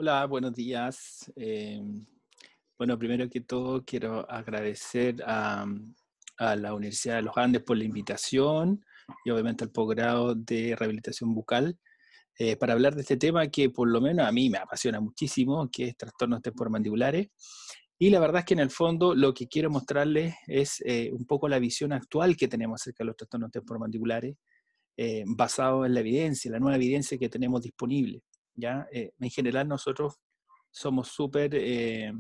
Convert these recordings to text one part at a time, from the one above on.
Hola, buenos días. Bueno, primero que todo quiero agradecer a la Universidad de los Andes por la invitación y obviamente al posgrado de rehabilitación bucal para hablar de este tema que por lo menos a mí me apasiona muchísimo, que es trastornos temporomandibulares. Y la verdad es que en el fondo lo que quiero mostrarles es un poco la visión actual que tenemos acerca de los trastornos temporomandibulares, basado en la evidencia, la nueva evidencia que tenemos disponible. ¿Ya? En general nosotros somos súper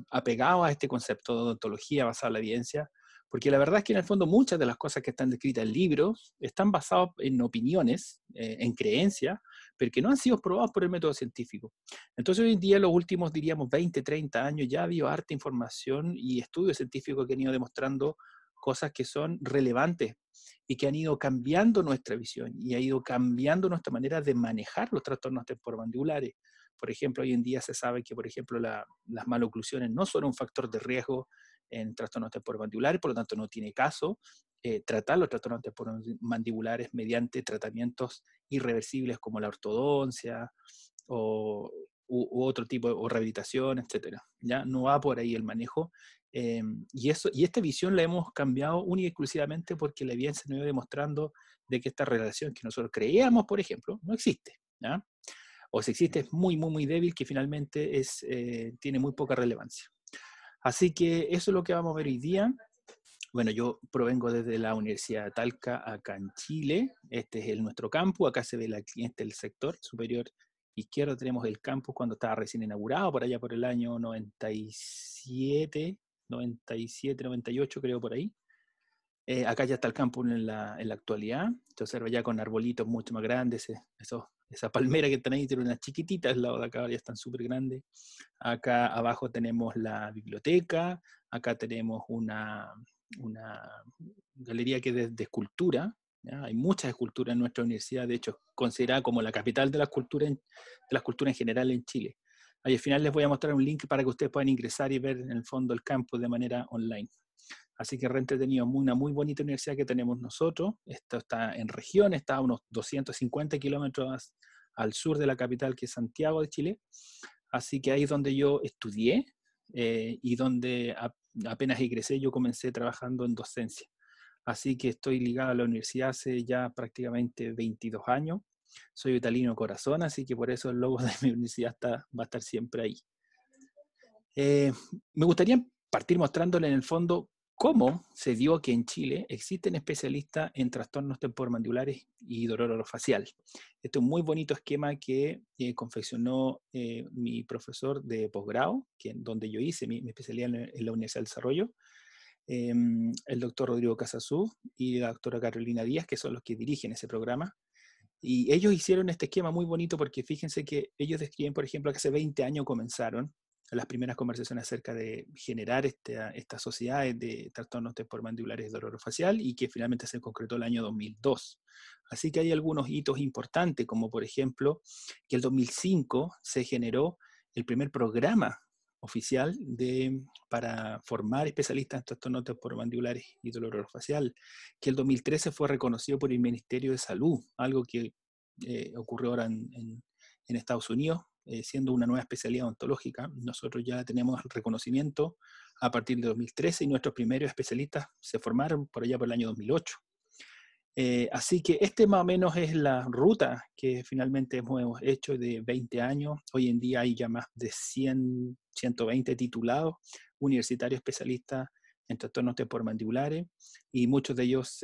apegados a este concepto de odontología basada en la evidencia, porque la verdad es que en el fondo muchas de las cosas que están descritas en libros están basadas en opiniones, en creencias, pero que no han sido probadas por el método científico. Entonces hoy en día, los últimos, diríamos, 20, 30 años, ya ha habido harta información y estudios científicos que han ido demostrando cosas que son relevantes y que han ido cambiando nuestra visión y ha ido cambiando nuestra manera de manejar los trastornos temporomandibulares. Por ejemplo, hoy en día se sabe que, por ejemplo, las maloclusiones no son un factor de riesgo en trastornos temporomandibulares, por lo tanto no tiene caso tratar los trastornos temporomandibulares mediante tratamientos irreversibles como la ortodoncia o u otro tipo, o rehabilitación, etcétera. Ya no va por ahí el manejo. Y esta visión la hemos cambiado única y exclusivamente porque la evidencia nos iba demostrando de que esta relación que nosotros creíamos, por ejemplo, no existe. ¿Ya? O si existe es muy, muy, muy débil, que finalmente tiene muy poca relevancia. Así que eso es lo que vamos a ver hoy día. Bueno, yo provengo desde la Universidad de Talca, acá en Chile. Este es nuestro campus. Acá se ve el sector superior izquierdo. Tenemos el campus cuando estaba recién inaugurado, por allá por el año 97, 97, 98, creo, por ahí. Acá ya está el campus en la actualidad. Se observa ya con arbolitos mucho más grandes. Esa palmera que están ahí tiene unas chiquititas al lado de acá, ahora ya están súper grandes. Acá abajo tenemos la biblioteca. Acá tenemos una galería que es de escultura. ¿Ya? Hay muchas esculturas en nuestra universidad, de hecho, considerada como la capital de la escultura en general en Chile. Ahí al final les voy a mostrar un link para que ustedes puedan ingresar y ver en el fondo el campus de manera online. Así que re entretenido, una muy bonita universidad que tenemos nosotros. Esto está en región, está a unos 250 kilómetros al sur de la capital, que es Santiago de Chile. Así que ahí es donde yo estudié y donde apenas egresé yo comencé trabajando en docencia. Así que estoy ligado a la universidad hace ya prácticamente 22 años. Soy italino corazón, así que por eso el logo de mi universidad va a estar siempre ahí. Me gustaría partir mostrándole en el fondo cómo se dio que en Chile existen especialistas en trastornos temporomandibulares y dolor orofacial. Este es un muy bonito esquema que confeccionó mi profesor de posgrado, donde yo hice mi especialidad en la Universidad del Desarrollo, el doctor Rodrigo Casasú y la doctora Carolina Díaz, que son los que dirigen ese programa. Y ellos hicieron este esquema muy bonito porque fíjense que ellos describen, por ejemplo, que hace 20 años comenzaron las primeras conversaciones acerca de generar estas sociedades de trastornos temporomandibulares de dolor orofacial y que finalmente se concretó el año 2002. Así que hay algunos hitos importantes, como por ejemplo que el 2005 se generó el primer programa oficial para formar especialistas en trastornos temporomandibulares y dolor orofacial, que el 2013 fue reconocido por el Ministerio de Salud, algo que ocurrió ahora en Estados Unidos, siendo una nueva especialidad odontológica. Nosotros ya tenemos el reconocimiento a partir de 2013 y nuestros primeros especialistas se formaron por allá por el año 2008. Así que más o menos es la ruta que finalmente hemos hecho de 20 años. Hoy en día hay ya más de 100, 120 titulados universitarios especialistas en trastornos temporomandibulares y muchos de ellos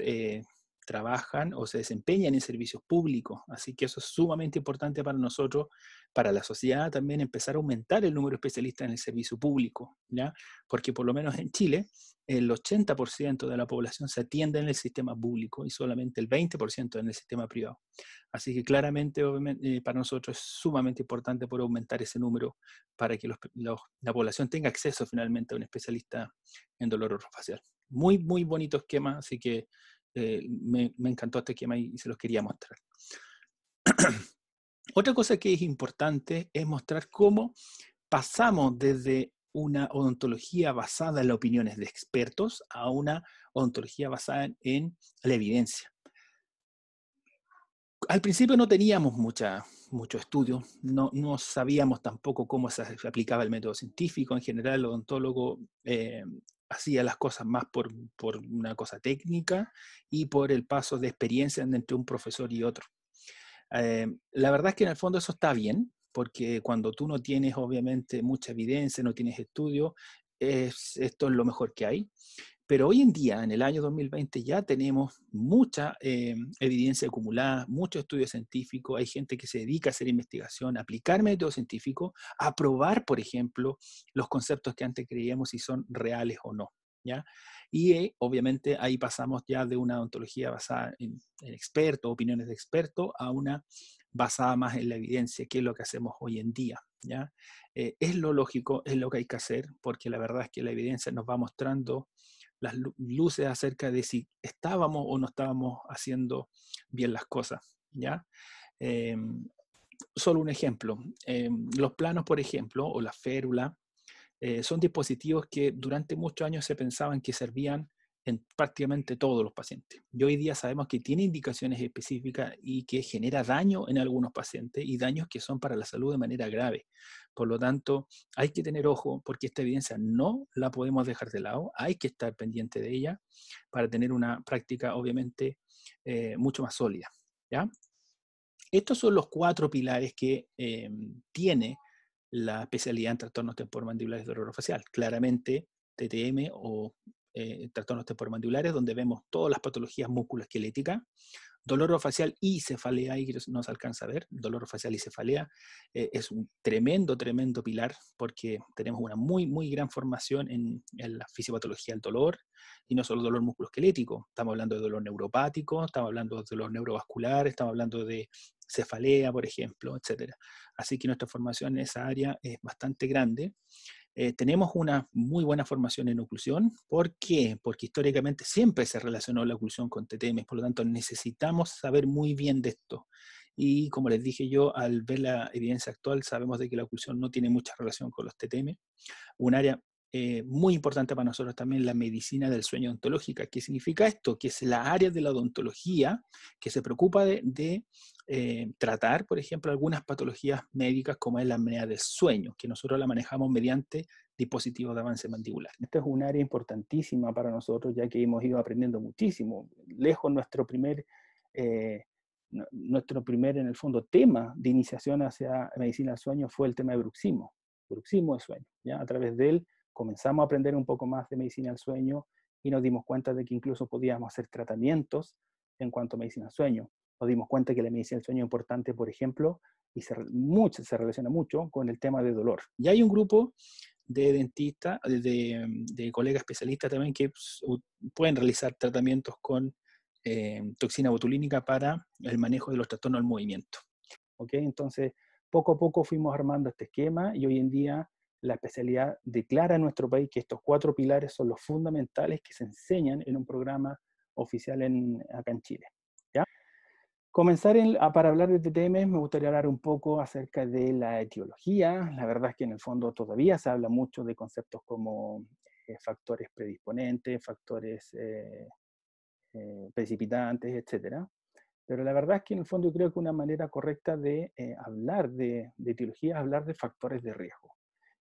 trabajan o se desempeñan en servicios públicos. Así que eso es sumamente importante para nosotros, para la sociedad también, empezar a aumentar el número de especialistas en el servicio público, ¿ya? Porque por lo menos en Chile el 80% de la población se atiende en el sistema público y solamente el 20% en el sistema privado. Así que claramente para nosotros es sumamente importante poder aumentar ese número para que la población tenga acceso finalmente a un especialista en dolor orofacial. Muy, muy bonito esquema, así que me encantó este esquema y se los quería mostrar. Otra cosa que es importante es mostrar cómo pasamos desde una odontología basada en las opiniones de expertos a una odontología basada en la evidencia. Al principio no teníamos mucho estudio, no sabíamos tampoco cómo se aplicaba el método científico. En general, el odontólogo hacía las cosas más por una cosa técnica y por el paso de experiencia entre un profesor y otro. La verdad es que en el fondo eso está bien, porque cuando tú no tienes obviamente mucha evidencia, no tienes estudio, esto es lo mejor que hay. Pero hoy en día, en el año 2020, ya tenemos mucha evidencia acumulada, mucho estudio científico, hay gente que se dedica a hacer investigación, a aplicar métodos científicos, a probar, por ejemplo, los conceptos que antes creíamos si son reales o no. ¿Ya? Y obviamente ahí pasamos ya de una ontología basada en expertos, opiniones de expertos, a una basada más en la evidencia, que es lo que hacemos hoy en día. ¿Ya? Es lo lógico, es lo que hay que hacer, porque la verdad es que la evidencia nos va mostrando las luces acerca de si estábamos o no estábamos haciendo bien las cosas, ¿ya? Eh, Solo un ejemplo, los planos, por ejemplo, o la férula, son dispositivos que durante muchos años se pensaban que servían en prácticamente todos los pacientes. Y hoy día sabemos que tiene indicaciones específicas y que genera daño en algunos pacientes y daños que son para la salud de manera grave. Por lo tanto, hay que tener ojo porque esta evidencia no la podemos dejar de lado, hay que estar pendiente de ella para tener una práctica obviamente mucho más sólida. ¿Ya? Estos son los 4 pilares que tiene la especialidad en trastornos temporomandibulares de dolor facial. Claramente, TTM o trastornos temporomandibulares, donde vemos todas las patologías musculoesqueléticas, dolor facial y cefalea, ahí no se alcanza a ver, dolor facial y cefalea es un tremendo, tremendo pilar, porque tenemos una muy gran formación en la fisiopatología del dolor, y no solo dolor musculoesquelético, estamos hablando de dolor neuropático, estamos hablando de dolor neurovascular, estamos hablando de cefalea, por ejemplo, etcétera. Así que nuestra formación en esa área es bastante grande. Tenemos una muy buena formación en oclusión. ¿Por qué? Porque históricamente siempre se relacionó la oclusión con TTM, por lo tanto necesitamos saber muy bien de esto. Y como les dije yo, al ver la evidencia actual, sabemos de que la oclusión no tiene mucha relación con los TTM. Un área muy importante para nosotros también la medicina del sueño odontológica. ¿Qué significa esto? Que es la área de la odontología que se preocupa de tratar, por ejemplo, algunas patologías médicas como es la apnea del sueño, que nosotros la manejamos mediante dispositivos de avance mandibular. Esta es un área importantísima para nosotros, ya que hemos ido aprendiendo muchísimo. Lejos nuestro primer, en el fondo, tema de iniciación hacia medicina del sueño fue el tema de bruxismo de sueño. ¿Ya? A través de él comenzamos a aprender un poco más de medicina del sueño y nos dimos cuenta de que incluso podíamos hacer tratamientos en cuanto a medicina del sueño. Nos dimos cuenta que la medicina del sueño es importante, por ejemplo, y se relaciona mucho con el tema de dolor. Y hay un grupo de dentistas, de colegas especialistas también que pueden realizar tratamientos con toxina botulínica para el manejo de los trastornos del movimiento. ¿Okay? Entonces, poco a poco fuimos armando este esquema y hoy en día la especialidad declara en nuestro país que estos 4 pilares son los fundamentales que se enseñan en un programa oficial acá en Chile. ¿Ya? Para hablar de TTM me gustaría hablar un poco acerca de la etiología. La verdad es que en el fondo todavía se habla mucho de conceptos como factores predisponentes, factores precipitantes, etcétera. Pero la verdad es que en el fondo yo creo que una manera correcta de hablar de etiología es hablar de factores de riesgo.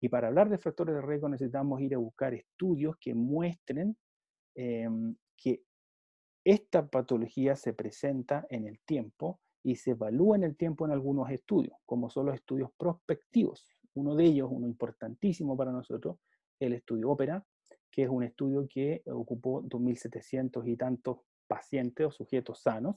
Y para hablar de factores de riesgo necesitamos ir a buscar estudios que muestren que esta patología se presenta en el tiempo y se evalúa en el tiempo en algunos estudios, como son los estudios prospectivos. Uno de ellos, uno importantísimo para nosotros, el estudio Ópera, que es un estudio que ocupó 2.700 y tantos pacientes o sujetos sanos,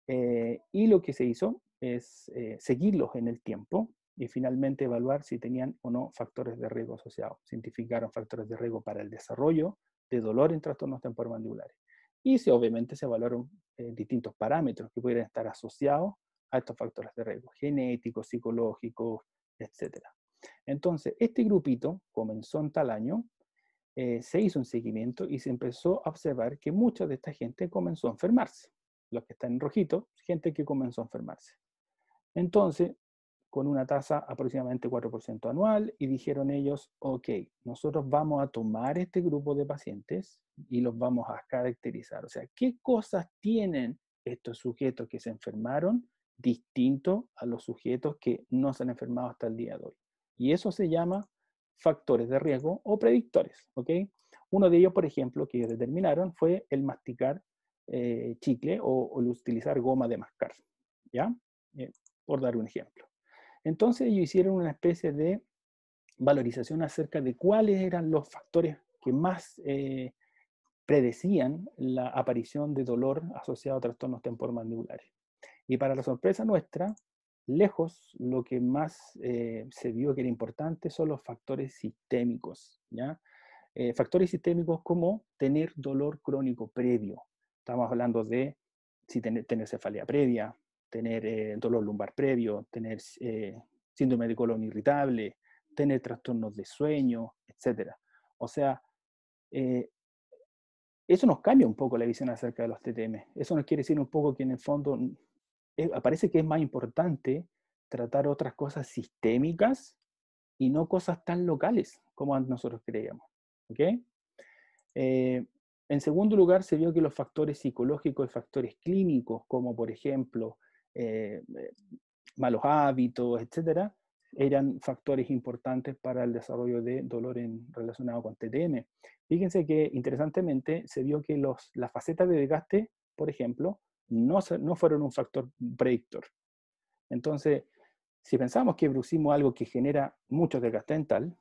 y lo que se hizo es seguirlos en el tiempo y finalmente evaluar si tenían o no factores de riesgo asociados. Se identificaron factores de riesgo para el desarrollo de dolor en trastornos temporomandibulares. Y obviamente se evaluaron distintos parámetros que pudieran estar asociados a estos factores de riesgo, genéticos, psicológicos, etc. Entonces, este grupito comenzó en tal año, se hizo un seguimiento y se empezó a observar que mucha de esta gente comenzó a enfermarse. Los que están en rojito, gente que comenzó a enfermarse. Entonces, con una tasa aproximadamente 4% anual, y dijeron ellos, ok, nosotros vamos a tomar este grupo de pacientes y los vamos a caracterizar. O sea, ¿qué cosas tienen estos sujetos que se enfermaron distinto a los sujetos que no se han enfermado hasta el día de hoy. Y eso se llama factores de riesgo o predictores, ¿ok? Uno de ellos, por ejemplo, que ellos determinaron fue el masticar chicle o el utilizar goma de mascar, ¿ya? Por dar un ejemplo. Entonces ellos hicieron una especie de valorización acerca de cuáles eran los factores que más predecían la aparición de dolor asociado a trastornos temporomandibulares. Y para la sorpresa nuestra, lejos lo que más se vio que era importante son los factores sistémicos, ¿ya? Factores sistémicos como tener dolor crónico previo. Estamos hablando de si tener cefalea previa, tener dolor lumbar previo, tener síndrome de colon irritable, tener trastornos de sueño, etc. O sea, eh, eso nos cambia un poco la visión acerca de los TTM. Eso nos quiere decir un poco que en el fondo parece que es más importante tratar otras cosas sistémicas y no cosas tan locales como nosotros creíamos. ¿Ok? En segundo lugar, se vio que los factores psicológicos y factores clínicos, como por ejemplo malos hábitos, etcétera, eran factores importantes para el desarrollo de dolor relacionado con TTM. Fíjense que, interesantemente, se vio que las facetas de desgaste, por ejemplo, no fueron un factor predictor. Entonces, si pensamos que bruxismo es algo que genera mucho desgaste dental,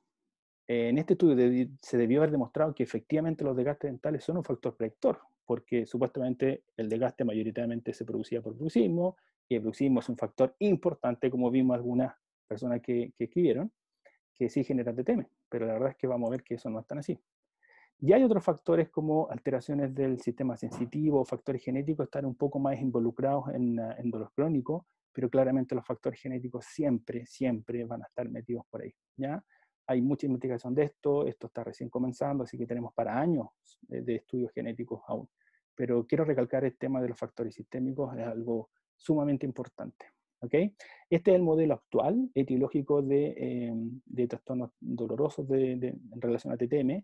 en este estudio se debió haber demostrado que efectivamente los desgastes dentales son un factor predictor, porque supuestamente el desgaste mayoritariamente se producía por bruxismo, y el bruxismo es un factor importante, como vimos algunas personas que escribieron, que sí generan TTM, pero la verdad es que vamos a ver que eso no es tan así. Y hay otros factores como alteraciones del sistema sensitivo, factores genéticos, están un poco más involucrados en dolor crónico, pero claramente los factores genéticos siempre, siempre van a estar metidos por ahí, ¿ya? Hay mucha investigación de esto está recién comenzando, así que tenemos para años de estudios genéticos aún. Pero quiero recalcar el tema de los factores sistémicos, es algo sumamente importante. ¿Ok? Este es el modelo actual etiológico de trastornos dolorosos en relación a TTM,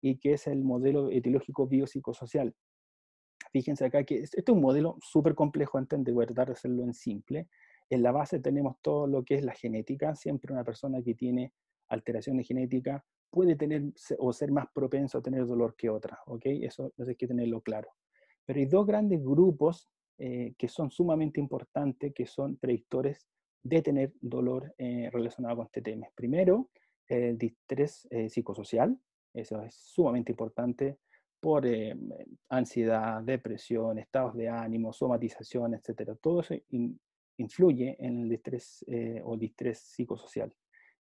y que es el modelo etiológico biopsicosocial. Fíjense acá que este es un modelo súper complejo de entender, voy a tratar de hacerlo en simple. En la base tenemos todo lo que es la genética. Siempre una persona que tiene alteraciones genéticas puede tener o ser más propenso a tener dolor que otra, ¿ok? Eso hay que tenerlo claro. Pero hay dos grandes grupos que son sumamente importantes, que son predictores de tener dolor relacionado con este tema. Primero, el distrés psicosocial. Eso es sumamente importante por ansiedad, depresión, estados de ánimo, somatización, etc. Todo eso influye en el distrés o distrés psicosocial.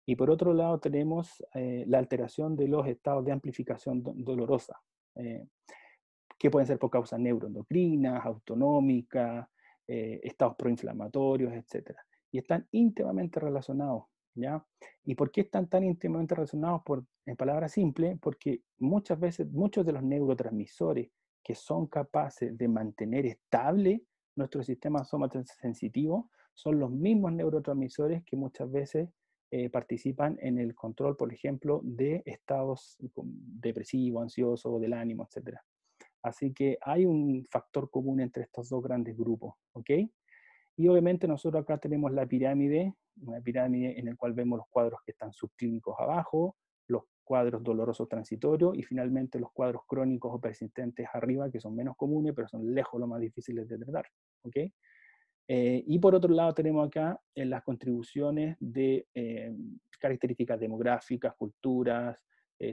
Y por otro lado tenemos la alteración de los estados de amplificación dolorosa, que pueden ser por causas neuroendocrinas, autonómicas, estados proinflamatorios, etc. Y están íntimamente relacionados, ¿ya? ¿Y por qué están tan íntimamente relacionados? En palabras simples, porque muchas veces muchos de los neurotransmisores que son capaces de mantener estable nuestro sistema somatosensitivo son los mismos neurotransmisores que muchas veces participan en el control, por ejemplo, de estados depresivos, ansiosos, del ánimo, etc. Así que hay un factor común entre estos dos grandes grupos, ¿ok? Y obviamente nosotros acá tenemos la pirámide, una pirámide en la cual vemos los cuadros que están subclínicos abajo, los cuadros dolorosos transitorios y finalmente los cuadros crónicos o persistentes arriba, que son menos comunes, pero son lejos los más difíciles de tratar, ¿ok? Y por otro lado tenemos acá las contribuciones de características demográficas, culturas,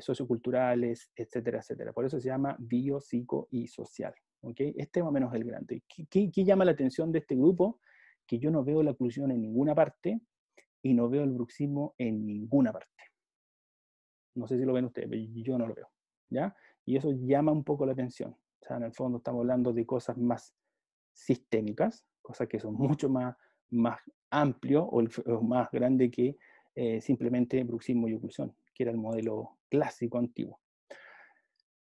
socioculturales, etcétera, etcétera. Por eso se llama bio, psico y social. ¿Okay? Este más o menos es el grande. ¿Qué llama la atención de este grupo? Que yo no veo la oclusión en ninguna parte y no veo el bruxismo en ninguna parte. No sé si lo ven ustedes, pero yo no lo veo. ¿Ya? Y eso llama un poco la atención. O sea, en el fondo estamos hablando de cosas más sistémicas, cosas que son mucho más amplio o más grande que simplemente bruxismo y oclusión, que era el modelo clásico antiguo.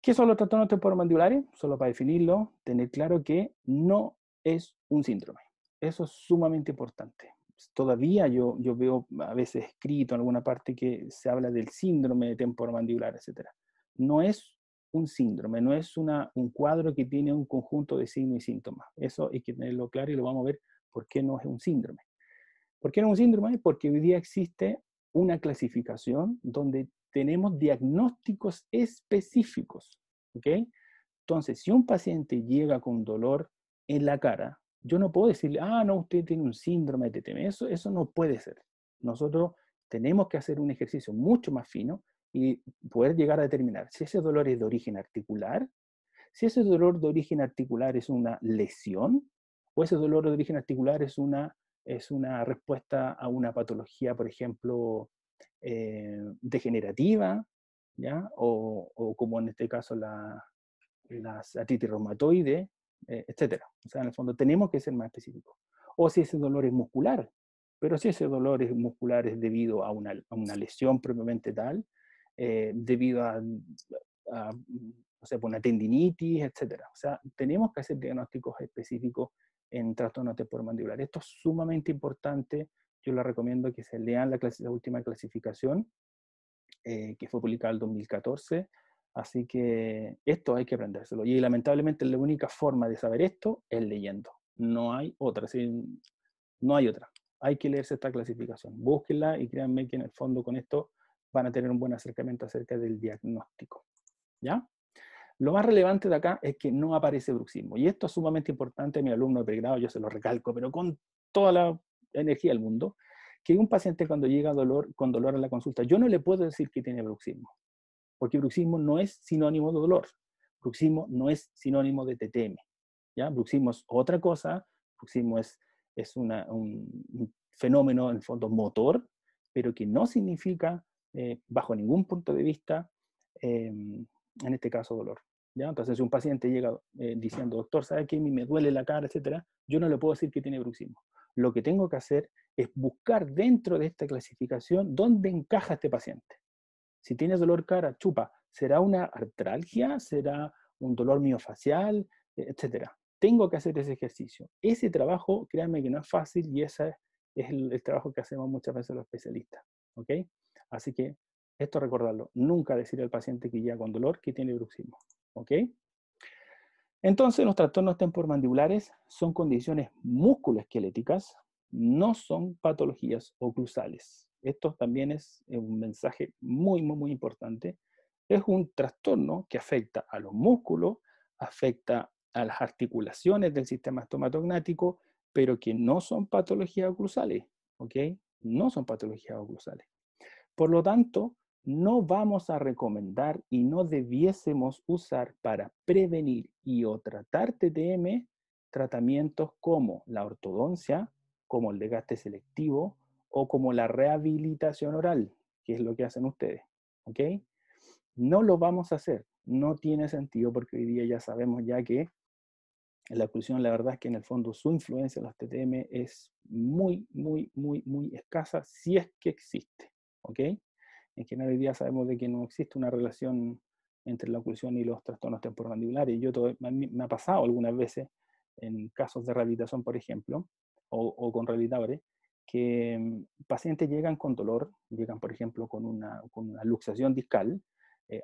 ¿Qué son los trastornos temporomandibulares? Solo para definirlo, tener claro que no es un síndrome. Eso es sumamente importante. Todavía yo veo a veces escrito en alguna parte que se habla del síndrome de temporomandibular, etc. No es un síndrome, no es un cuadro que tiene un conjunto de signos y síntomas. Eso hay que tenerlo claro y lo vamos a ver ¿Por qué no es un síndrome? ¿Por qué no es un síndrome? Porque hoy día existe una clasificación donde tenemos diagnósticos específicos, ¿ok? Entonces, si un paciente llega con dolor en la cara, yo no puedo decirle, ah, no, usted tiene un síndrome de TTM. Eso no puede ser. Nosotros tenemos que hacer un ejercicio mucho más fino y poder llegar a determinar si ese dolor es de origen articular, si ese dolor de origen articular es una lesión, o ese dolor de origen articular es una respuesta a una patología, por ejemplo, degenerativa, ¿ya? O como en este caso las artritis reumatoide, etcétera. O sea, en el fondo tenemos que ser más específicos. O si ese dolor es muscular, pero si ese dolor es muscular es debido a una lesión propiamente tal, debido a no sé, una tendinitis, etcétera. O sea, tenemos que hacer diagnósticos específicos en trastornos temporomandibulares. Esto es sumamente importante. Yo les recomiendo que se lean la última clasificación que fue publicada en el 2014. Así que esto hay que aprendérselo. Y lamentablemente la única forma de saber esto es leyendo. No hay otra. ¿Sí? No hay otra. Hay que leerse esta clasificación. Búsquenla y créanme que en el fondo con esto van a tener un buen acercamiento acerca del diagnóstico. ¿Ya? Lo más relevante de acá es que no aparece bruxismo. Y esto es sumamente importante. A mi alumno de pregrado yo se lo recalco, pero con toda la energía del mundo, que un paciente cuando llega con dolor a la consulta, yo no le puedo decir que tiene bruxismo, porque bruxismo no es sinónimo de dolor. Bruxismo no es sinónimo de TTM. ¿Ya? Bruxismo es otra cosa. Bruxismo es un fenómeno, en el fondo, motor, pero que no significa, bajo ningún punto de vista, en este caso, dolor. ¿Ya? Entonces, si un paciente llega diciendo, doctor, ¿sabe qué? Me duele la cara, etcétera, yo no le puedo decir que tiene bruxismo. Lo que tengo que hacer es buscar dentro de esta clasificación dónde encaja este paciente. Si tienes dolor cara, chupa, ¿será una artralgia? ¿Será un dolor miofacial? Etcétera. Tengo que hacer ese ejercicio. Ese trabajo, créanme que no es fácil y ese es el trabajo que hacemos muchas veces los especialistas. ¿Ok? Así que esto recordarlo. Nunca decirle al paciente que llega con dolor que tiene bruxismo. ¿Ok? Entonces, los trastornos temporomandibulares son condiciones musculoesqueléticas, no son patologías oclusales. Esto también es un mensaje muy, muy, muy importante. Es un trastorno que afecta a los músculos, afecta a las articulaciones del sistema estomatognático, pero que no son patologías oclusales, ¿ok? No son patologías oclusales. Por lo tanto, no vamos a recomendar y no debiésemos usar para prevenir y o tratar TTM tratamientos como la ortodoncia, como el desgaste selectivo o como la rehabilitación oral, que es lo que hacen ustedes. ¿Ok? No lo vamos a hacer. No tiene sentido porque hoy día ya sabemos ya que la oclusión, la verdad es que en el fondo su influencia en los TTM es muy, muy, muy, muy escasa si es que existe. ¿Ok? En general hoy día sabemos de que no existe una relación entre la oclusión y los trastornos temporomandibulares. Me ha pasado algunas veces en casos de rehabilitación, por ejemplo, o con rehabilitadores, que pacientes llegan con dolor, llegan, por ejemplo, con una luxación discal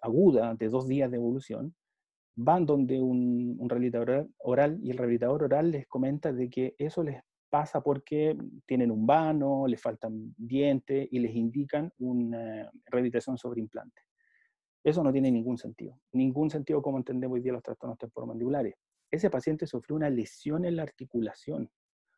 aguda de 2 días de evolución, van donde un rehabilitador oral y el rehabilitador oral les comenta de que eso les pasa porque tienen un vano, les faltan dientes y les indican una rehabilitación sobre implante. Eso no tiene ningún sentido como entendemos hoy día los trastornos temporomandibulares. Ese paciente sufrió una lesión en la articulación,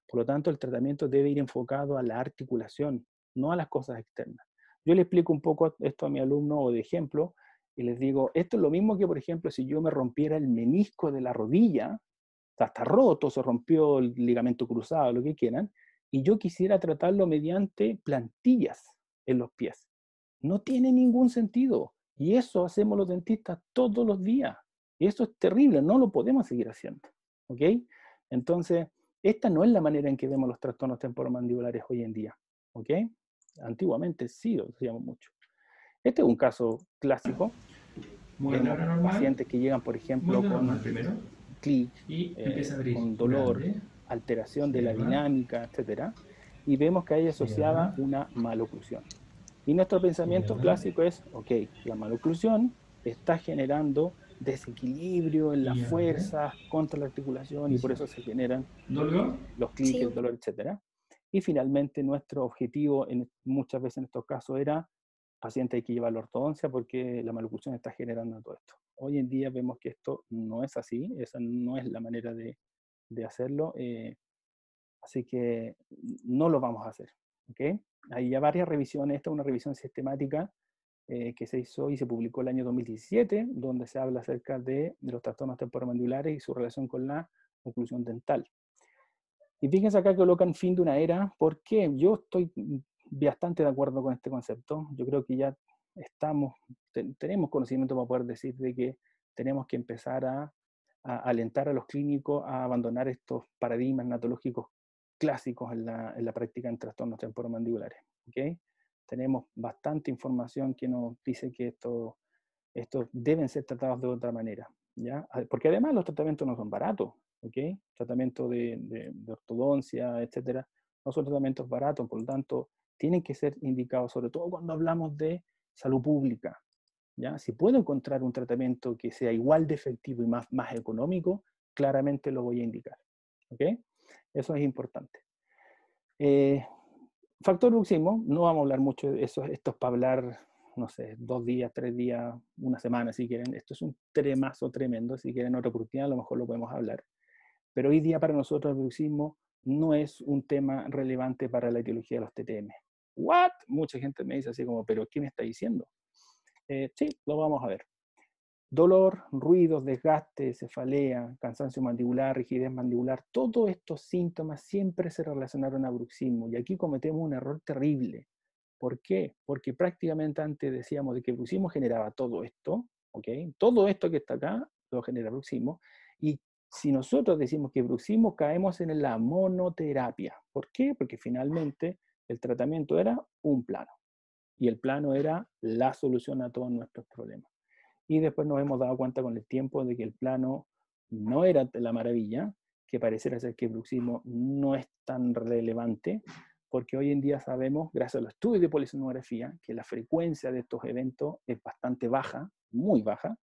por lo tanto el tratamiento debe ir enfocado a la articulación, no a las cosas externas. Yo le explico un poco esto a mi alumno o de ejemplo, y les digo, esto es lo mismo que, por ejemplo, si yo me rompiera el menisco de la rodilla, o sea, está roto, se rompió el ligamento cruzado, lo que quieran, y yo quisiera tratarlo mediante plantillas en los pies. No tiene ningún sentido. Y eso hacemos los dentistas todos los días. Y eso es terrible, no lo podemos seguir haciendo. ¿Ok? Entonces, esta no es la manera en que vemos los trastornos temporomandibulares hoy en día. ¿Ok? Antiguamente sí lo hacíamos mucho. Este es un caso clásico. Vemos Normal, pacientes que llegan, por muy ejemplo, de con normal primero, clic, y empieza a abrir con dolor, grande, alteración de la cierra, dinámica, etcétera, y vemos que hay cierra, asociada una maloclusión. Y nuestro pensamiento cierra, clásico es, ok, la maloclusión está generando desequilibrio en las fuerzas contra la articulación y por eso se generan los clics, Sí. el dolor, etc. Y finalmente nuestro objetivo muchas veces en estos casos era paciente hay que llevar la ortodoncia porque la malocución está generando todo esto. Hoy en día vemos que esto no es así, esa no es la manera de hacerlo, así que no lo vamos a hacer. ¿Okay? Hay ya varias revisiones, esta es una revisión sistemática que se hizo y se publicó el año 2017, donde se habla acerca de los trastornos temporomandibulares y su relación con la oclusión dental. Y fíjense acá que colocan fin de una era, porque yo estoy bastante de acuerdo con este concepto. Yo creo que ya tenemos conocimiento para poder decir de que tenemos que empezar a alentar a los clínicos a abandonar estos paradigmas natológicos clásicos en la práctica en trastornos temporomandibulares. ¿Okay? Tenemos bastante información que nos dice que estos deben ser tratados de otra manera, ¿ya? Porque además los tratamientos no son baratos, ¿ok? Tratamientos de ortodoncia, etcétera, no son tratamientos baratos, por lo tanto, tienen que ser indicados, sobre todo cuando hablamos de salud pública, ¿ya? Si puedo encontrar un tratamiento que sea igual de efectivo y más económico, claramente lo voy a indicar, ¿ok? Eso es importante. Factor bruxismo, no vamos a hablar mucho de eso, esto es para hablar, no sé, 2 días, 3 días, una semana si quieren, esto es un tremazo tremendo, si quieren otra oportunidad a lo mejor lo podemos hablar, pero hoy día para nosotros el bruxismo no es un tema relevante para la etiología de los TTM. ¿What? Mucha gente me dice así como, ¿pero qué me está diciendo? Sí, lo vamos a ver. Dolor, ruidos, desgaste, cefalea, cansancio mandibular, rigidez mandibular, todos estos síntomas siempre se relacionaron a bruxismo y aquí cometemos un error terrible. ¿Por qué? Porque prácticamente antes decíamos de que bruxismo generaba todo esto, ¿ok? Todo esto que está acá lo genera bruxismo y si nosotros decimos que bruxismo caemos en la monoterapia. ¿Por qué? Porque finalmente el tratamiento era un plano y el plano era la solución a todos nuestros problemas. Y después nos hemos dado cuenta con el tiempo de que el plano no era la maravilla, que pareciera ser que el bruxismo no es tan relevante, porque hoy en día sabemos, gracias a los estudios de polisonografía, que la frecuencia de estos eventos es bastante baja, muy baja,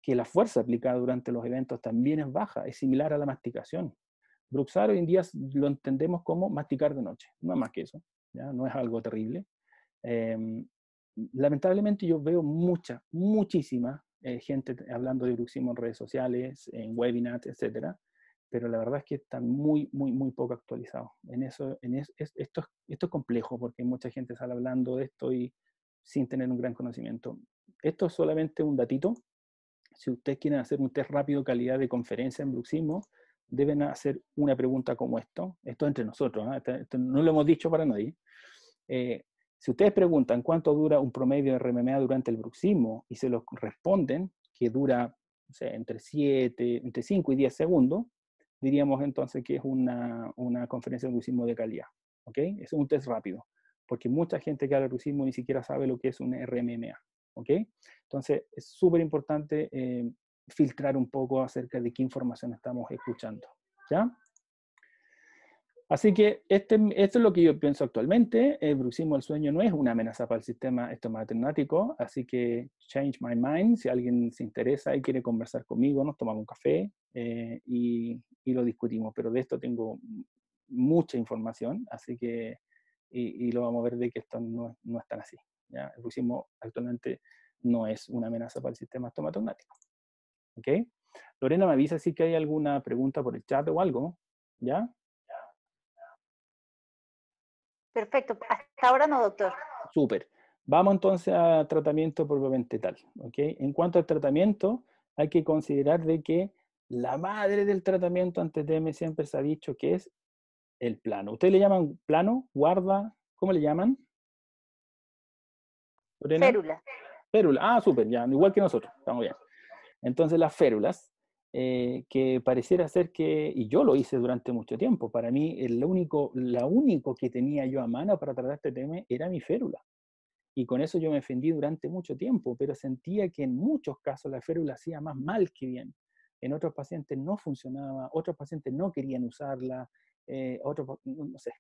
que la fuerza aplicada durante los eventos también es baja, es similar a la masticación. Bruxar hoy en día lo entendemos como masticar de noche, no es más que eso, ¿ya? No es algo terrible. Lamentablemente yo veo muchísima gente hablando de bruxismo en redes sociales, en webinars, etcétera, pero la verdad es que está muy poco actualizado. Esto es complejo porque mucha gente sale hablando de esto y sin tener un gran conocimiento. Esto es solamente un datito. Si ustedes quieren hacer un test rápido calidad de conferencia en bruxismo, deben hacer una pregunta como esto entre nosotros, ¿eh? Esto no lo hemos dicho para nadie. Si ustedes preguntan cuánto dura un promedio de RMMA durante el bruxismo y se lo responden que dura, o sea, entre 5 y 10 segundos, diríamos entonces que es una conferencia de bruxismo de calidad. ¿Ok? Es un test rápido, porque mucha gente que habla de bruxismo ni siquiera sabe lo que es un RMMA. ¿Ok? Entonces es súper importante filtrar un poco acerca de qué información estamos escuchando. ¿Ya? Así que esto es lo que yo pienso actualmente. El bruxismo del sueño no es una amenaza para el sistema estomato, así que change my mind. Si alguien se interesa y quiere conversar conmigo, nos tomamos un café y lo discutimos. Pero de esto tengo mucha información, así que y lo vamos a ver de que esto no es tan así. ¿Ya? El bruxismo actualmente no es una amenaza para el sistema estomatognático. ¿Ok? Lorena me avisa si que hay alguna pregunta por el chat o algo. ¿Ya? Perfecto. Hasta ahora no, doctor. Súper. Vamos entonces a tratamiento propiamente tal. ¿Ok? En cuanto al tratamiento, hay que considerar de que la madre del tratamiento ante TM siempre se ha dicho que es el plano. ¿Ustedes le llaman plano, guarda? ¿Cómo le llaman? ¿Lorena? Férula. Férula. Ah, súper, ya, igual que nosotros. Estamos bien. Entonces las férulas, que pareciera ser que, y yo lo hice durante mucho tiempo, para mí la único que tenía yo a mano para tratar este tema era mi férula. Y con eso yo me defendí durante mucho tiempo, pero sentía que en muchos casos la férula hacía más mal que bien. En otros pacientes no funcionaba, otros pacientes no querían usarla, no sé,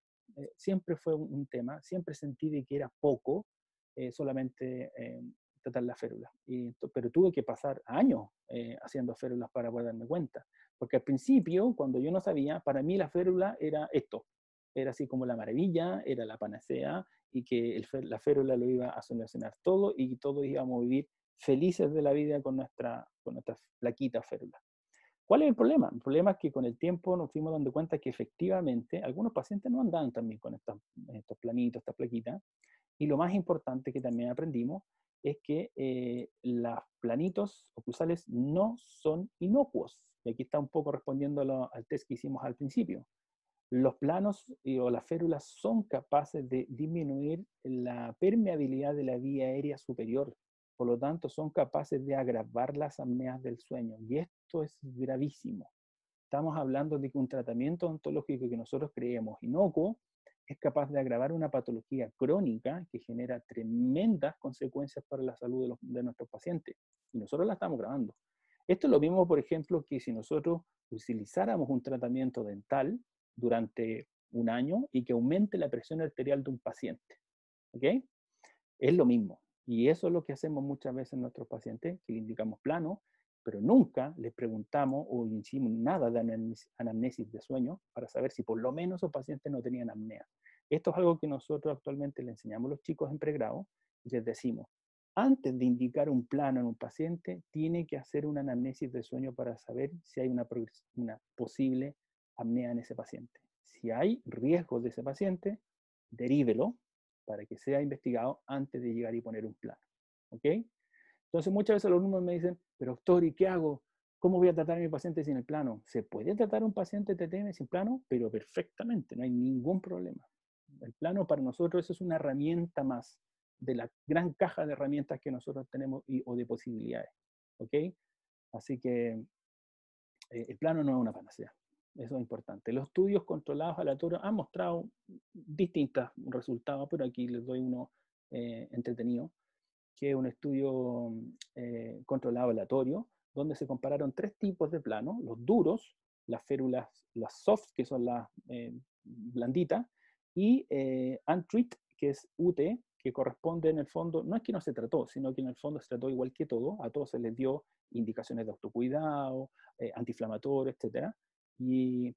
siempre fue un tema, siempre sentí de que era poco, solamente tratar la férula. Pero tuve que pasar años haciendo férulas para poder darme cuenta. Porque al principio, cuando yo no sabía, para mí la férula era esto. Era así como la maravilla, era la panacea, y que la férula lo iba a solucionar todo, y todos íbamos a vivir felices de la vida con nuestra flaquita férula. ¿Cuál es el problema? El problema es que con el tiempo nos fuimos dando cuenta que efectivamente algunos pacientes no andaban también con estos planitos, estas plaquitas, y lo más importante que también aprendimos es que los planitos oclusales no son inocuos. Y aquí está un poco respondiendo al test que hicimos al principio. Los planos o las férulas son capaces de disminuir la permeabilidad de la vía aérea superior. Por lo tanto, son capaces de agravar las apneas del sueño. Y esto es gravísimo. Estamos hablando de que un tratamiento odontológico que nosotros creemos inocuo es capaz de agravar una patología crónica que genera tremendas consecuencias para la salud de nuestros pacientes. Y nosotros la estamos grabando. Esto es lo mismo, por ejemplo, que si nosotros utilizáramos un tratamiento dental durante un año y que aumente la presión arterial de un paciente. ¿Ok? Es lo mismo. Y eso es lo que hacemos muchas veces en nuestros pacientes, que le indicamos plano, pero nunca les preguntamos o hicimos nada de anamnesis de sueño para saber si por lo menos esos pacientes no tenían apnea. Esto es algo que nosotros actualmente le enseñamos a los chicos en pregrado y les decimos, antes de indicar un plano en un paciente, tiene que hacer una anamnesis de sueño para saber si hay una posible apnea en ese paciente. Si hay riesgos de ese paciente, derívelo para que sea investigado antes de llegar y poner un plano. ¿Ok? Entonces muchas veces los alumnos me dicen, pero doctor, ¿y qué hago? ¿Cómo voy a tratar a mi paciente sin el plano? Se puede tratar a un paciente TTM sin plano, pero perfectamente, no hay ningún problema. El plano para nosotros es una herramienta más de la gran caja de herramientas que nosotros tenemos o de posibilidades. ¿Ok? Así que el plano no es una panacea. Eso es importante. Los estudios controlados aleatorios han mostrado distintos resultados, pero aquí les doy uno entretenido, que es un estudio controlado aleatorio, donde se compararon 3 tipos de planos, los duros, las férulas, las soft, que son las blanditas, y untreated, que es UT, que corresponde en el fondo, no es que no se trató, sino que en el fondo se trató igual que todo, a todos se les dio indicaciones de autocuidado, antiinflamatorio, etc.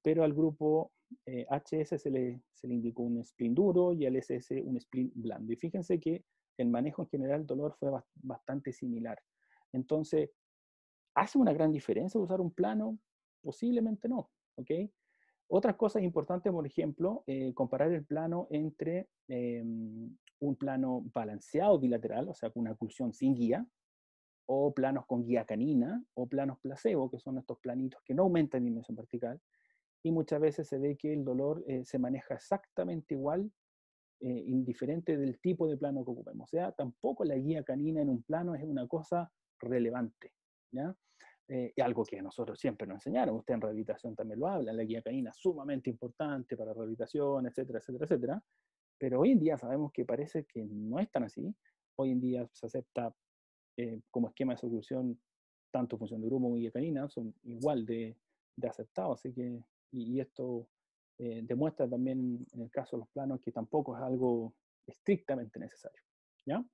Pero al grupo HS se le indicó un splint duro y al SS un splint blando. Y fíjense que el manejo en general del dolor fue bastante similar. Entonces, ¿hace una gran diferencia usar un plano? Posiblemente no, ¿ok? Otras cosas importantes, por ejemplo, comparar el plano entre un plano balanceado bilateral, o sea, con una oclusión sin guía, o planos con guía canina, o planos placebo, que son estos planitos que no aumentan en dimensión vertical, y muchas veces se ve que el dolor se maneja exactamente igual, indiferente del tipo de plano que ocupemos. O sea, tampoco la guía canina en un plano es una cosa relevante, ¿ya? Algo que nosotros siempre nos enseñaron, usted en rehabilitación también lo habla, la guía canina es sumamente importante para rehabilitación, etcétera, etcétera, etcétera, pero hoy en día sabemos que parece que no es tan así. Hoy en día se acepta como esquema de solución tanto función de grupo como guía canina, son igual de aceptados, así que, y esto demuestra también en el caso de los planos que tampoco es algo estrictamente necesario, ¿ya?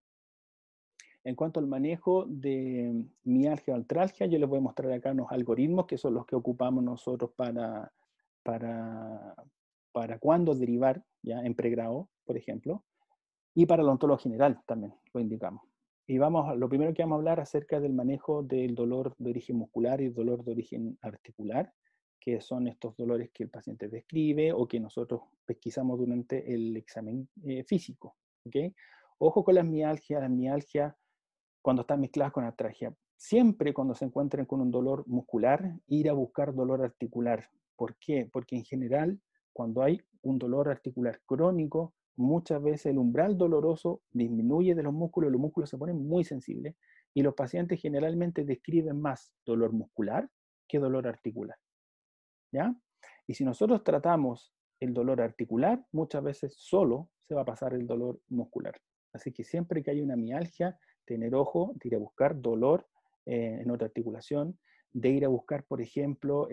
En cuanto al manejo de mialgia o artralgia, yo les voy a mostrar acá unos algoritmos que son los que ocupamos nosotros para cuándo derivar, ya en pregrado, por ejemplo, y para la ontología general también lo indicamos. Y lo primero que vamos a hablar acerca del manejo del dolor de origen muscular y el dolor de origen articular, que son estos dolores que el paciente describe o que nosotros pesquisamos durante el examen físico. ¿Okay? Ojo con las mialgias cuando están mezcladas con artralgia. Siempre cuando se encuentren con un dolor muscular, ir a buscar dolor articular. ¿Por qué? Porque en general, cuando hay un dolor articular crónico, muchas veces el umbral doloroso disminuye de los músculos se ponen muy sensibles y los pacientes generalmente describen más dolor muscular que dolor articular. ¿Ya? Y si nosotros tratamos el dolor articular, muchas veces solo se va a pasar el dolor muscular. Así que siempre que hay una mialgia, tener ojo de ir a buscar dolor en otra articulación, de ir a buscar, por ejemplo,